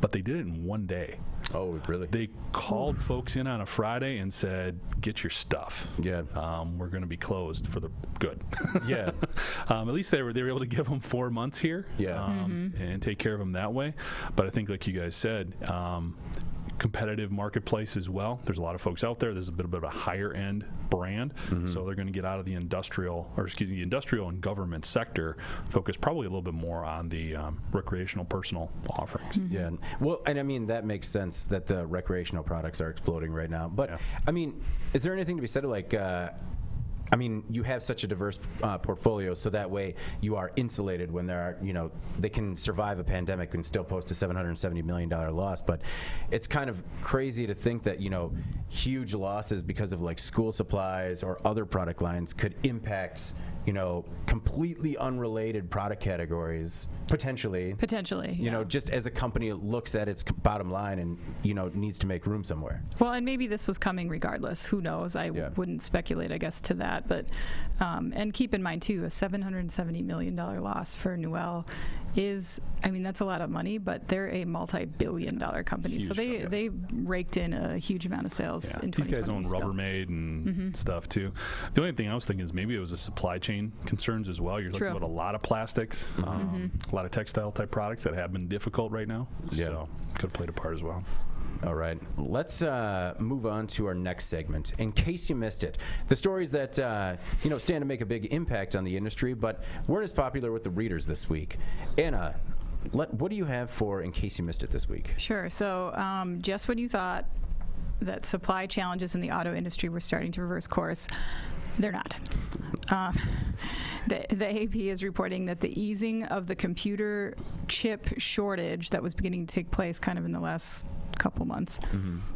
but they did it in one day. Oh, really? They called folks in on a Friday and said, get your stuff. Yeah. We're going to be closed for the good. Yeah. At least they were able to give them 4 months here. Yeah. And take care of them that way. But I think, like you guys said, competitive marketplace as well. There's a lot of folks out there. There's a bit of a higher end brand, so they're going to get out of the industrial and government sector, focus probably a little bit more on the recreational personal offerings. Yeah. Well, and that makes sense that the recreational products are exploding right now. But is there anything to be said like I mean, you have such a diverse portfolio, so that way you are insulated when there are, they can survive a pandemic and still post a $770 million loss. But it's kind of crazy to think that, huge losses because of like school supplies or other product lines could impact, completely unrelated product categories potentially. Yeah. Just as a company looks at its bottom line and, needs to make room somewhere. Well, and maybe this was coming regardless. Who knows? I wouldn't speculate, I guess, to that. But and keep in mind too, a $770 million loss for Newell is, that's a lot of money, but they're a multi-billion-dollar company. Huge so they raked in a huge amount of sales in 2020. These guys own Rubbermaid and stuff too. The only thing I was thinking is maybe it was a supply chain concerns as well. You're looking at a lot of plastics, a lot of textile type products that have been difficult right now. Yeah. So could have played a part as well. All right, let's move on to our next segment. In case you missed it, the stories that stand to make a big impact on the industry, but weren't as popular with the readers this week. Anna, what do you have for In Case You Missed It this week? Sure. So just when you thought that supply challenges in the auto industry were starting to reverse course, they're not. The AP is reporting that the easing of the computer chip shortage that was beginning to take place kind of in the last couple months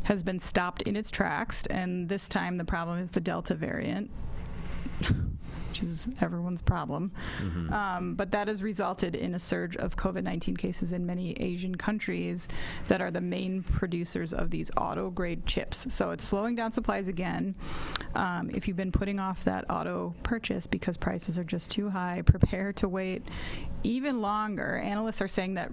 has been stopped in its tracks, and this time the problem is the Delta variant, which is everyone's problem. But that has resulted in a surge of COVID-19 cases in many Asian countries that are the main producers of these auto-grade chips. So it's slowing down supplies again. If you've been putting off that auto purchase because prices are just too high, prepare to wait even longer. Analysts are saying that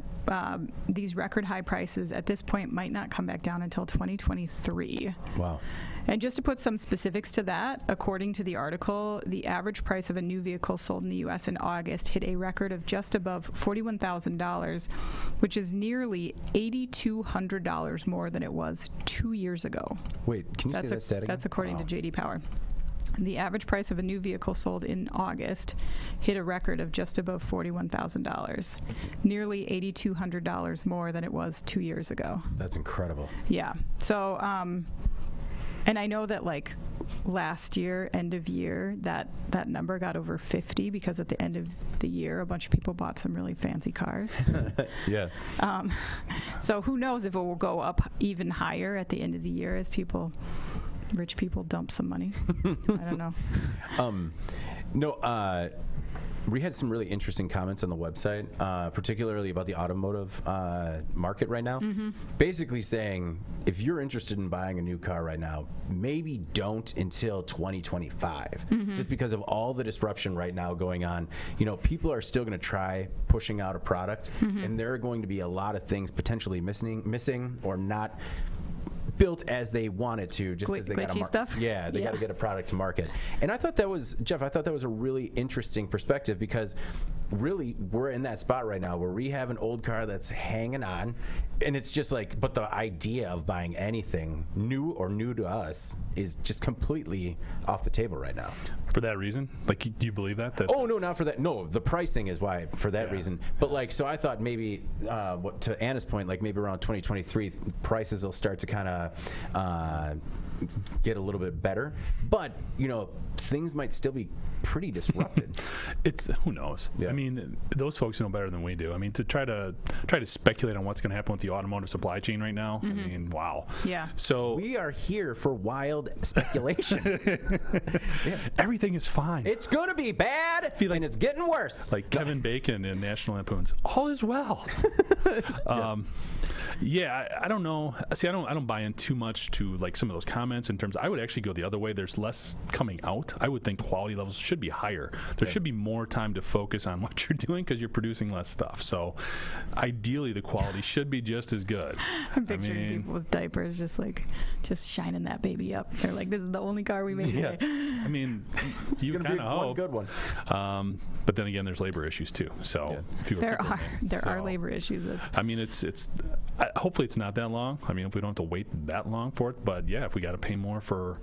these record high prices at this point might not come back down until 2023. Wow. And just to put some specifics to that, according to the article, the average price of a new vehicle sold in the U.S. in August hit a record of just above $41,000, which is nearly $8,200 more than it was 2 years ago. Wait, can you say that stat again? That's according to J.D. Power. The average price of a new vehicle sold in August hit a record of just above $41,000, nearly $8,200 more than it was 2 years ago. That's incredible. Yeah. So, and I know that like last year, end of year, that number got over 50 because at the end of the year, a bunch of people bought some really fancy cars. Yeah. So who knows if it will go up even higher at the end of the year as rich people dump some money. I don't know. We had some really interesting comments on the website, particularly about the automotive market right now. Basically saying, if you're interested in buying a new car right now, maybe don't until 2025. Just because of all the disruption right now going on. People are still going to try pushing out a product, and there are going to be a lot of things potentially missing or not built as they wanted to, just because they got to stuff. Yeah, they got to get a product to market. And I thought that was, Jeff, a really interesting perspective, because really we're in that spot right now where we have an old car that's hanging on, and it's just like, but the idea of buying anything new to us is just completely off the table right now. For that reason? Like, do you believe that? Oh, no, not for that. No, the pricing is why, for that reason. But like, so I thought maybe, to Anna's point, like maybe around 2023, prices will start to kind of get a little bit better. But, things might still be pretty disrupted. Who knows? Yeah. I mean, those folks know better than we do. I mean, to try to speculate on what's going to happen with the automotive supply chain right now. I mean, wow. Yeah. So we are here for wild speculation. Everything is fine. It's going to be bad, and it's getting worse. Like Kevin Bacon in National Lampoon's, all is well. I don't know. See, I don't buy in too much to like some of those comments in terms. I would actually go the other way. There's less coming out. I would think quality levels should be higher. There should be more time to focus on what you're doing because you're producing less stuff. So ideally the quality should be just as good. I'm picturing people with diapers just shining that baby up. They're like, this is the only car we made today. I mean, you kind of hope. One good one. But then again, there's labor issues too. So there are labor issues. I mean, it's hopefully it's not that long. I mean, if we don't have to wait that long for it, but yeah, if we got to pay more for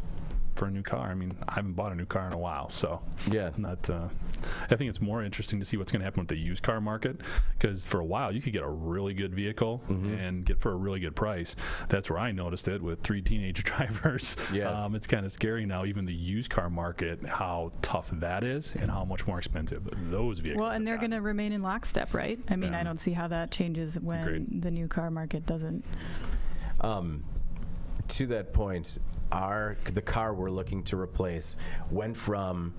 for a new car. I mean, I haven't bought a new car in a while, so Yeah. not. I think it's more interesting to see what's going to happen with the used car market, because for a while you could get a really good vehicle and get for a really good price. That's where I noticed it with 3 teenage drivers. Yeah. It's kind of scary now, even the used car market, how tough that is and how much more expensive those vehicles. Well, and they're going to remain in lockstep, right? I mean, Yeah. I don't see how that changes when Agreed. the new car market doesn't. To that point, the car we're looking to replace went from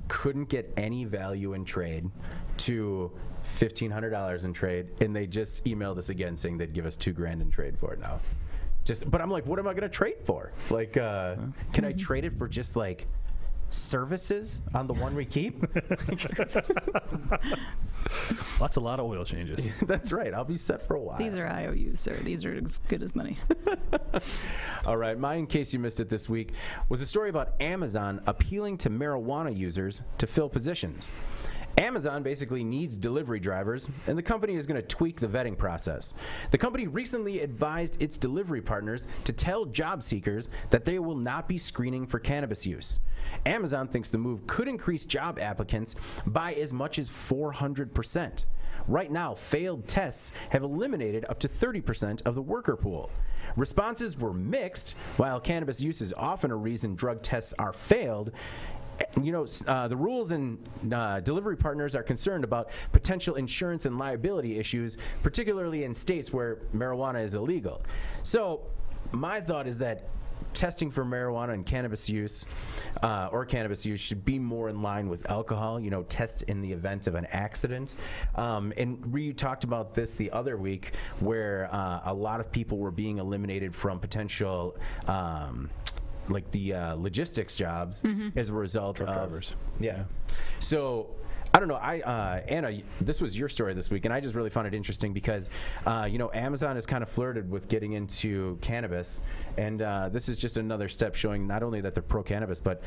couldn't get any value in trade to $1,500 in trade, and they just emailed us again saying they'd give us $2,000 in trade for it now. But I'm like, what am I going to trade for? Like, can I trade it for just like services on the one we keep? That's a lot of oil changes. That's right. I'll be set for a while. These are IOUs, sir. These are as good as money. All right, mine, in case you missed it this week, was a story about Amazon appealing to marijuana users to fill positions. Amazon basically needs delivery drivers, and the company is going to tweak the vetting process. The company recently advised its delivery partners to tell job seekers that they will not be screening for cannabis use. Amazon thinks the move could increase job applicants by as much as 400%. Right now, failed tests have eliminated up to 30% of the worker pool. Responses were mixed. While cannabis use is often a reason drug tests are failed, the rules and delivery partners are concerned about potential insurance and liability issues, particularly in states where marijuana is illegal. So my thought is that testing for marijuana and cannabis use should be more in line with alcohol, test in the event of an accident. And we talked about this the other week where a lot of people were being eliminated from potential logistics jobs as a result Truck of drivers. Yeah. So I don't know. Anna, this was your story this week, and I just really found it interesting because, Amazon has kind of flirted with getting into cannabis, and this is just another step showing not only that they're pro-cannabis, but,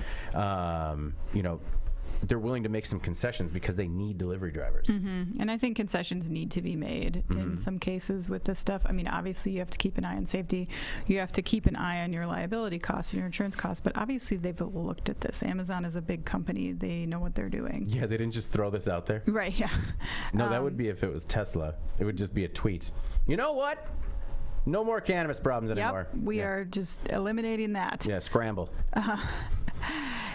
they're willing to make some concessions because they need delivery drivers. And I think concessions need to be made in some cases with this stuff. I mean, obviously, you have to keep an eye on safety. You have to keep an eye on your liability costs and your insurance costs. But obviously, they've looked at this. Amazon is a big company. They know what they're doing. Yeah, they didn't just throw this out there. Right, yeah. No, that would be if it was Tesla. It would just be a tweet. You know what? No more cannabis problems anymore. Yep, we are just eliminating that. Yeah, scramble.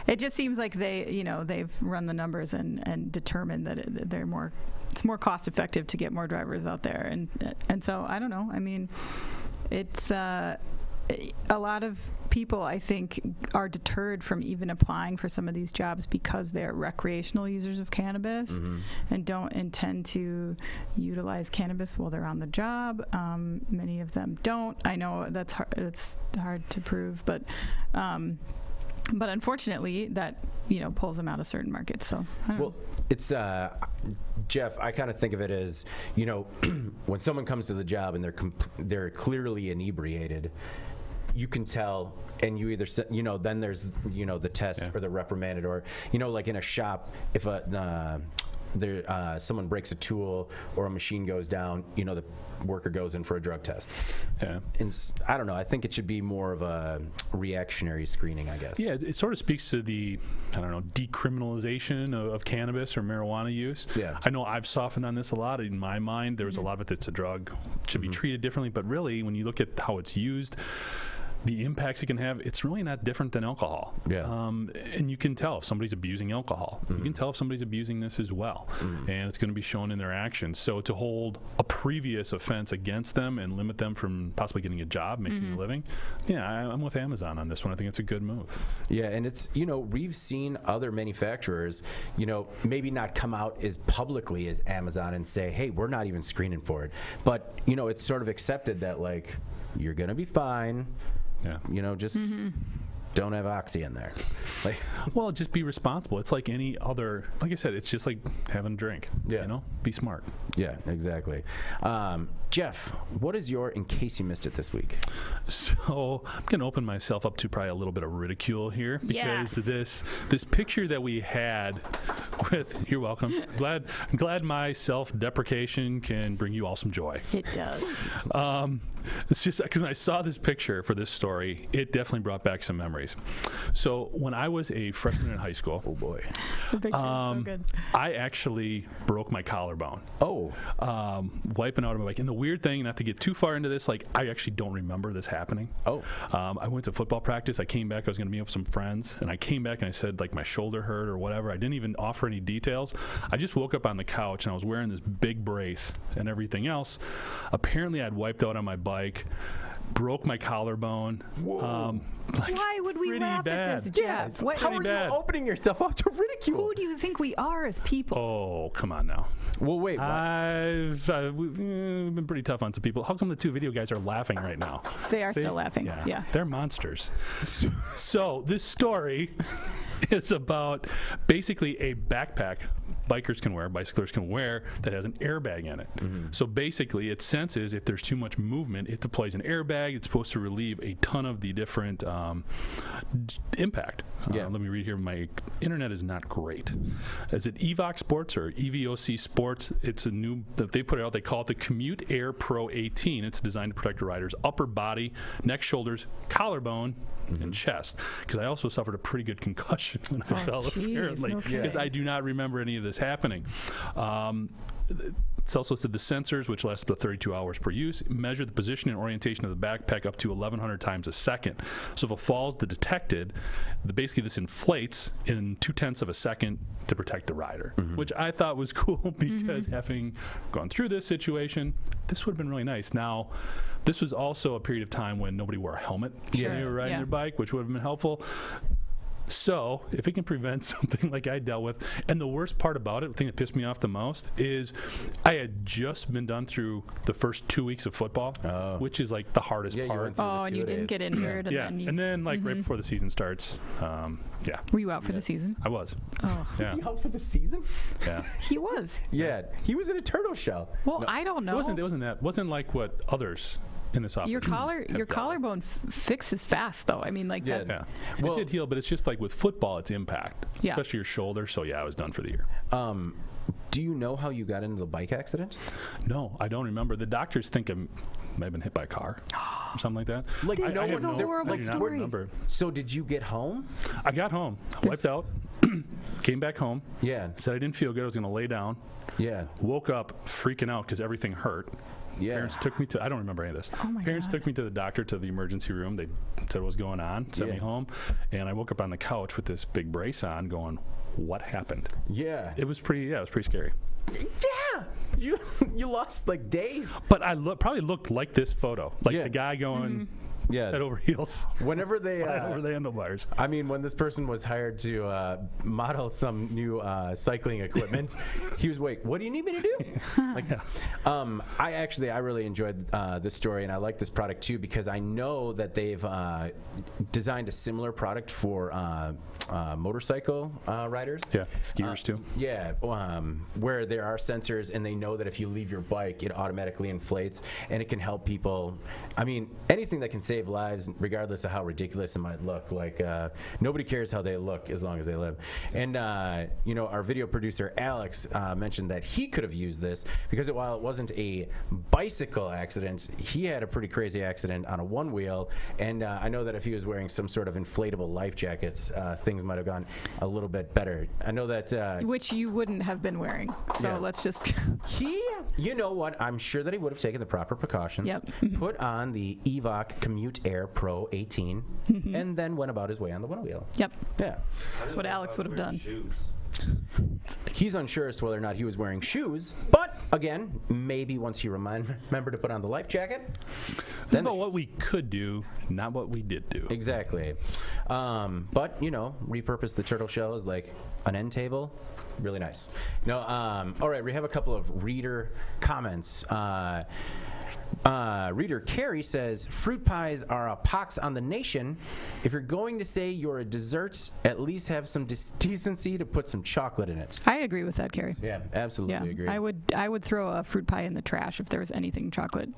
It just seems like they've run the numbers and determined that it's more cost effective to get more drivers out there, and so I don't know. I mean, it's a lot of people, I think, are deterred from even applying for some of these jobs because they're recreational users of cannabis and don't intend to utilize cannabis while they're on the job. Many of them don't. I know that's hard to prove, but unfortunately, that pulls them out of certain markets. So I don't know. It's Jeff. I kind of think of it as when someone comes to the job and they're clearly inebriated, you can tell, and you either then there's the test or the reprimanded, or like in a shop, if someone breaks a tool or a machine goes down, the worker goes in for a drug test. Yeah. And I don't know. I think it should be more of a reactionary screening, I guess. Yeah, it sort of speaks to the, decriminalization of cannabis or marijuana use. Yeah. I know I've softened on this a lot. In my mind, there's a lot of it that's a drug, should be treated differently. But really, when you look at how it's used, the impacts it can have, it's really not different than alcohol. Yeah. And you can tell if somebody's abusing alcohol. You can tell if somebody's abusing this as well. And it's going to be shown in their actions. So to hold a previous offense against them and limit them from possibly getting a job, making a living, I'm with Amazon on this one. I think it's a good move. Yeah, and it's, we've seen other manufacturers, maybe not come out as publicly as Amazon and say, hey, we're not even screening for it. But, it's sort of accepted that, like, you're going to be fine. Yeah. Just don't have Oxy in there. Well, just be responsible. It's like any other, like I said, it's just like having a drink. Yeah. Be smart. Yeah, exactly. Jeff, what is your, in case you missed it this week? So I'm going to open myself up to probably a little bit of ridicule here because this picture that we had with, you're welcome. Glad my self-deprecation can bring you all some joy. It does. It's just because when I saw this picture for this story, it definitely brought back some memories. stories. So when I was a freshman in high school, Oh boy. The picture is so good. I actually broke my collarbone. Oh. Wiping out of my bike. And the weird thing, not to get too far into this, like I actually don't remember this happening. Oh. I went to football practice. I came back. I was going to meet up with some friends, and I came back and I said like my shoulder hurt or whatever. I didn't even offer any details. I just woke up on the couch and I was wearing this big brace and everything else. Apparently, I'd wiped out on my bike. Broke my collarbone. Like, Why would we pretty laugh bad. at this, Jeff? What, How Pretty are bad. you opening yourself up to ridicule? who do you think we are as people? Oh, come on now. Well, wait. What? We've been pretty tough on some people. How come the two video guys are laughing right now? They are See? still laughing. Yeah. They're monsters. So this story is about basically a backpack bikers can wear, bicyclers can wear, that has an airbag in it. So basically it senses if there's too much movement, it deploys an airbag. It's supposed to relieve a ton of the different impact. Let me read here. My internet is not great. Is it Evoc Sports or EVOC Sports? It's a new that they put it out. They call it the Commute Air Pro 18. It's designed to protect a rider's upper body, neck, shoulders, collarbone, and chest. Because I also suffered a pretty good concussion when I fell, geez, apparently. no Because kidding. I do not remember any of this happening. It's also said the sensors, which last up to 32 hours per use, measure the position and orientation of the backpack up to 1,100 times a second. So if a fall's detected, basically this inflates in 0.2 of a second to protect the rider, which I thought was cool because having gone through this situation, this would have been really nice. Now, this was also a period of time when nobody wore a helmet when they were riding their bike, which would have been helpful. So if it can prevent something like I dealt with, and the worst part about it, the thing that pissed me off the most, is I had just been done through the first 2 weeks of football, which is like the hardest Yeah, you part. went through the Oh, and you didn't two-a-days. get injured. Yeah, and then like right before the season starts, Were you out for the season? I was. Oh, Yeah, Is he out for the season? yeah. he was. Yeah. He was in a turtle shell. Well, I don't know. It wasn't like what others in this office. Your collarbone fixes fast, though. I mean, like that. Yeah, Well- it did heal, but it's just like with football, it's impact, Yeah. especially your shoulder. So yeah, I was done for the year. Do you know how you got into the bike accident? No, I don't remember. The doctors think I might have been hit by a car or something like that. Like, This no is one- a there- horrible I do not story. remember. So did you get home? I got home, wiped out, came back home, Yeah. said I didn't feel good. I was going to lay down. Yeah. Woke up freaking out because everything hurt. Yeah. Parents took me to, I don't remember any of this. Oh my Parents God. took me to the doctor, to the emergency room. They said what was going on, sent me Yeah. home. And I woke up on the couch with this big brace on going, what happened? Yeah. It was pretty scary. Yeah. You lost like days. But I probably looked like this photo. Like Yeah. the guy going Yeah. head over heels, Whenever they head over the handlebars. I mean, when this person was hired to model some new cycling equipment, he was like, "What do you need me to do?" Like, I really enjoyed this story, and I like this product too because I know that they've designed a similar product for motorcycle riders. Yeah, skiers too. Yeah, where there are sensors, and they know that if you leave your bike, it automatically inflates, and it can help people. I mean, anything that can save lives, regardless of how ridiculous it might look. Like nobody cares how they look as long as they live. And our video producer Alex mentioned that he could have used this because while it wasn't a bicycle accident, he had a pretty crazy accident on a one wheel. And I know that if he was wearing some sort of inflatable life jackets, things might have gone a little bit better. I know that Which you wouldn't have been wearing. So Yeah. let's just. you know what? I'm sure that he would have taken the proper precautions. Yep. Put on the Evoc Commute Air Pro 18, and then went about his way on the one wheel. Yep. Yeah. That's what Alex would have done. He's unsure as to whether or not he was wearing shoes, but again, maybe once he remembered to put on the life jacket. It's about what we could do, not what we did do. Exactly. But, repurpose the turtle shell as like an end table. Really nice. No, all right, we have a couple of reader comments. Reader Carrie says, fruit pies are a pox on the nation. If you're going to say you're a dessert, at least have some decency to put some chocolate in it. I agree with that, Carrie. Yeah, absolutely Yeah, agree. I would throw a fruit pie in the trash if there was anything chocolate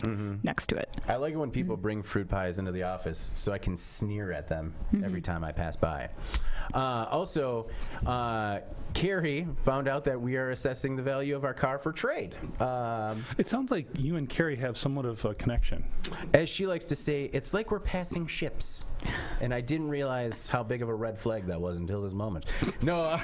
next to it. I like it when people bring fruit pies into the office so I can sneer at them every time I pass by. Also, Carrie found out that we are assessing the value of our car for trade. It sounds like you and Carrie have somewhat of a connection. As she likes to say, it's like we're passing ships. and I didn't realize how big of a red flag that was until this moment. No,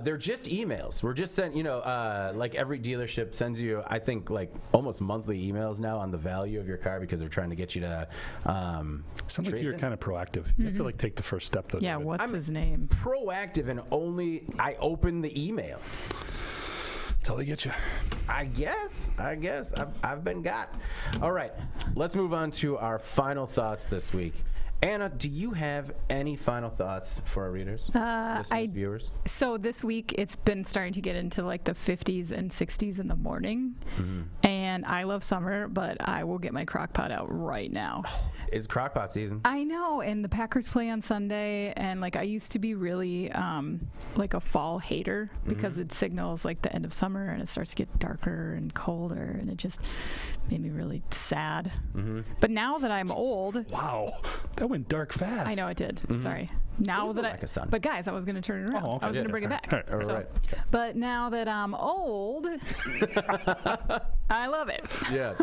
they're just emails. We're just sent, like every dealership sends you, I think, like almost monthly emails now on the value of your car because they're trying to get you to. Sounds like you're kind of proactive. You have to like take the first step, though. Yeah, David. what's his name? Proactive, and only I open the email. That's how they get you. I guess. I've been got. All right, let's move on to our final thoughts this week. Anna, do you have any final thoughts for our readers, listeners, viewers? So this week it's been starting to get into like the 50s and 60s in the morning, and I love summer, but I will get my crock pot out right now. It's crock pot season. I know, and the Packers play on Sunday, and like I used to be really like a fall hater because it signals like the end of summer and it starts to get darker and colder, and it just made me really sad. But now that I'm old, Wow, that went dark fast. I know it did. Sorry. Now was that a lack of sun. But guys, I was going to turn it around. Oh, okay. I was going to bring it back. All right. So- right. But now that I'm old, I love it. Yeah.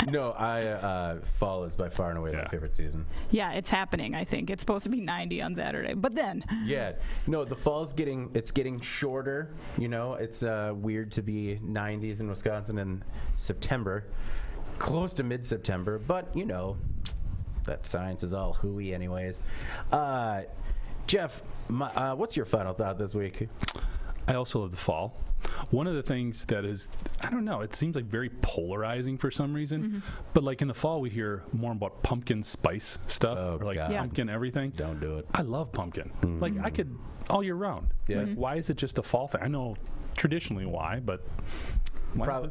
No, fall is by far and away my Yeah. favorite season. Yeah, it's happening, I think. It's supposed to be 90 on Saturday. But then, Yeah. No, the fall's getting shorter. It's weird to be 90s in Wisconsin in September, close to mid-September, but that science is all hooey anyways. Jeff, what's your final thought this week? I also love the fall. One of the things that is, I don't know, it seems like very polarizing for some reason, but like in the fall we hear more about pumpkin spice stuff, Oh, or like God. Yeah. pumpkin everything. Don't do it. I love pumpkin. Like I could all year round. Yeah. Like, why is it just a fall thing? I know traditionally why, but why is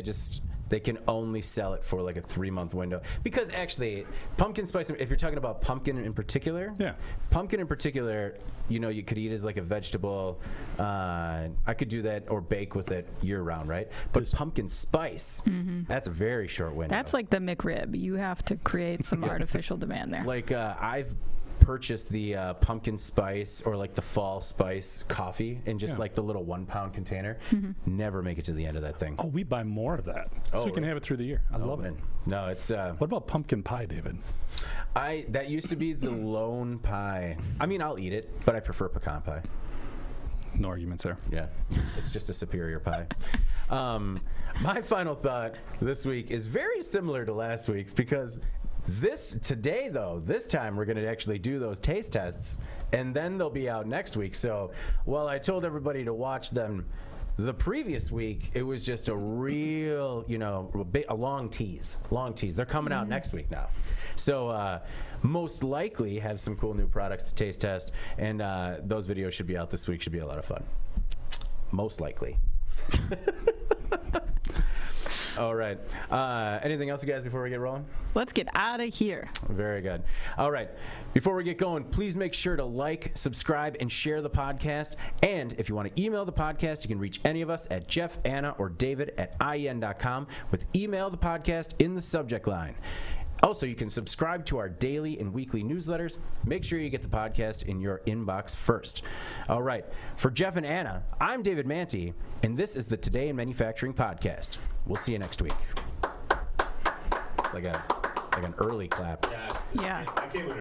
it? They can only sell it for like a 3-month window because actually pumpkin spice, if you're talking about pumpkin in particular, you could eat as like a vegetable. I could do that or bake with it year round, right? But pumpkin spice, that's a very short window. that's like the McRib. You have to create some artificial demand there. Like I've purchased the pumpkin spice or like the fall spice coffee in just like the little 1-pound container. Never make it to the end of that thing. Oh, we buy more of that so we can really? have it through the year. I love it. No, it's What about pumpkin pie, David? that used to be the lone pie. I mean, I'll eat it, but I prefer pecan pie. No arguments there. Yeah, it's just a superior pie. My final thought this week is very similar to last week's because this time we're going to actually do those taste tests, and then they'll be out next week. So while I told everybody to watch them the previous week, it was just a real, a long tease. They're coming out next week now. So most likely have some cool new products to taste test, and those videos should be out this week. Should be a lot of fun. Most likely. All right. Anything else, you guys, before we get rolling? Let's get out of here. Very good. All right. Before we get going, please make sure to like, subscribe, and share the podcast. And if you want to email the podcast, you can reach any of us at Jeff, Anna, or David at IEN.com with email the podcast in the subject line. Also, you can subscribe to our daily and weekly newsletters. Make sure you get the podcast in your inbox first. All right. For Jeff and Anna, I'm David Manti, and this is the Today in Manufacturing podcast. We'll see you next week. Like an early clap. Yeah.